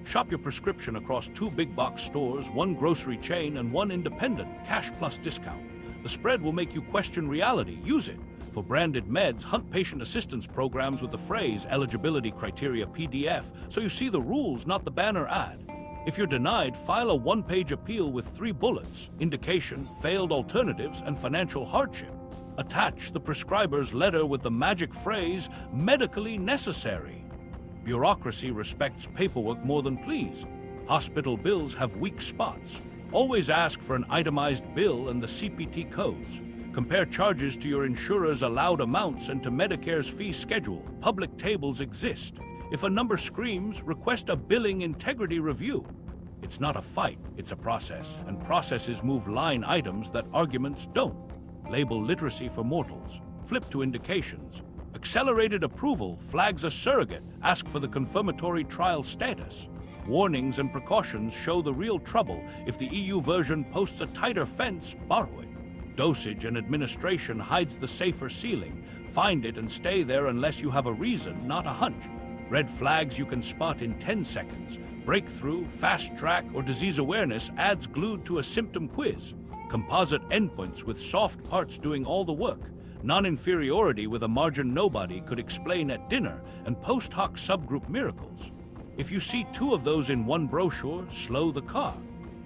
Shop your prescription across 2 big box stores, 1 grocery chain, and 1 independent, cash plus discount. The spread will make you question reality. Use it. For branded meds, hunt patient assistance programs with the phrase eligibility criteria PDF so you see the rules, not the banner ad. If you're denied, file a 1-page appeal with 3 bullets: indication, failed alternatives, and financial hardship. Attach the prescriber's letter with the magic phrase medically necessary. Bureaucracy respects paperwork more than please. Hospital bills have weak spots. Always ask for an itemized bill and the CPT codes. Compare charges to your insurer's allowed amounts and to Medicare's fee schedule. Public tables exist. If a number screams, request a billing integrity review. It's not a fight, it's a process, and processes move line items that arguments don't. Label literacy for mortals. Flip to indications. Accelerated approval flags a surrogate. Ask for the confirmatory trial status. Warnings and precautions show the real trouble. If the EU version posts a tighter fence, borrow it. Dosage and administration hides the safer ceiling. Find it and stay there unless you have a reason, not a hunch. Red flags you can spot in 10 seconds. Breakthrough, fast track, or disease awareness adds glued to a symptom quiz. Composite endpoints with soft parts doing all the work. Non-inferiority with a margin nobody could explain at dinner, and post hoc subgroup miracles. If you see 2 of those in one brochure, slow the car.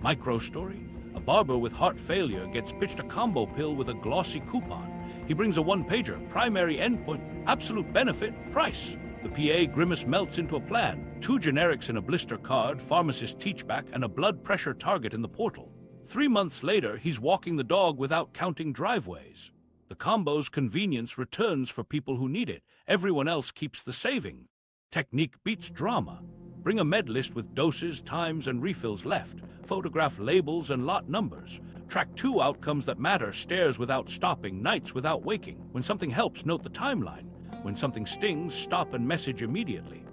Micro story: a barber with heart failure gets pitched a combo pill with a glossy coupon. He brings a 1-pager, primary endpoint, absolute benefit, price. The PA grimace melts into a plan. 2 generics in a blister card, pharmacist teachback, and a blood pressure target in the portal. 3 months later, he's walking the dog without counting driveways. The combo's convenience returns for people who need it. Everyone else keeps the saving. Technique beats drama. Bring a med list with doses, times, and refills left. Photograph labels and lot numbers. Track 2 outcomes that matter: stairs without stopping, nights without waking. When something helps, note the timeline. When something stings, stop and message immediately.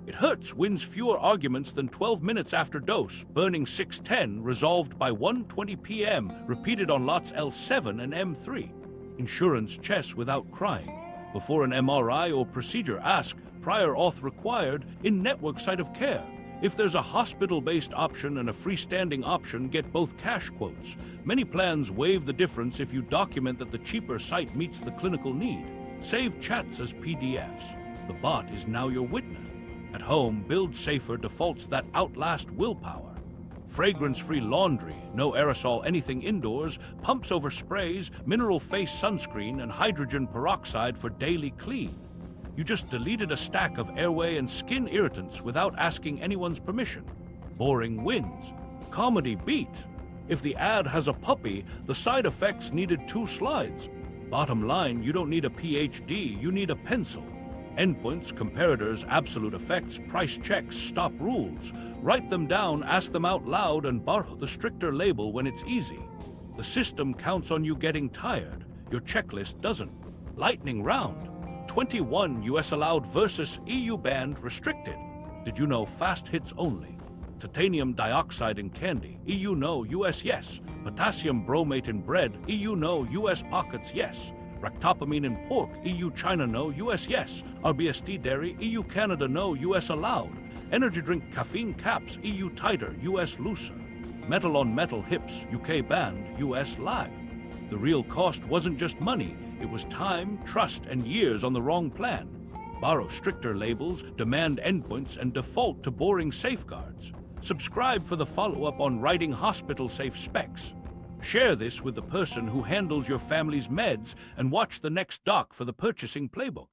It hurts wins fewer arguments than 12 minutes after dose. Burning 610, resolved by 1:20 p.m. Repeated on lots L7 and M3. Insurance chess without crying. Before an MRI or procedure, ask, prior auth required, in-network site of care. If there's a hospital-based option and a freestanding option, get both cash quotes. Many plans waive the difference if you document that the cheaper site meets the clinical need. Save chats as PDFs. The bot is now your witness. At home, build safer defaults that outlast willpower. Fragrance-free laundry, no aerosol anything indoors, pumps over sprays, mineral face sunscreen, and hydrogen peroxide for daily clean. You just deleted a stack of airway and skin irritants without asking anyone's permission. Boring wins. Comedy beat. If the ad has a puppy, the side effects needed 2 slides. Bottom line, you don't need a PhD, you need a pencil. Endpoints, comparators, absolute effects, price checks, stop rules. Write them down, ask them out loud, and borrow the stricter label when it's easy. The system counts on you getting tired. Your checklist doesn't. Lightning round. 21 US allowed versus EU banned restricted. Did you know fast hits only? Titanium dioxide in candy, EU no, US yes. Potassium bromate in bread, EU no, US pockets yes. Ractopamine in pork, EU China no, US yes. RBSD dairy, EU Canada no, US allowed. Energy drink caffeine caps, EU tighter, US looser. Metal on metal hips, UK banned, US lag. The real cost wasn't just money, it was time, trust, and years on the wrong plan. Borrow stricter labels, demand endpoints, and default to boring safeguards. Subscribe for the follow-up on writing hospital-safe specs. Share this with the person who handles your family's meds and watch the next doc for the purchasing playbook.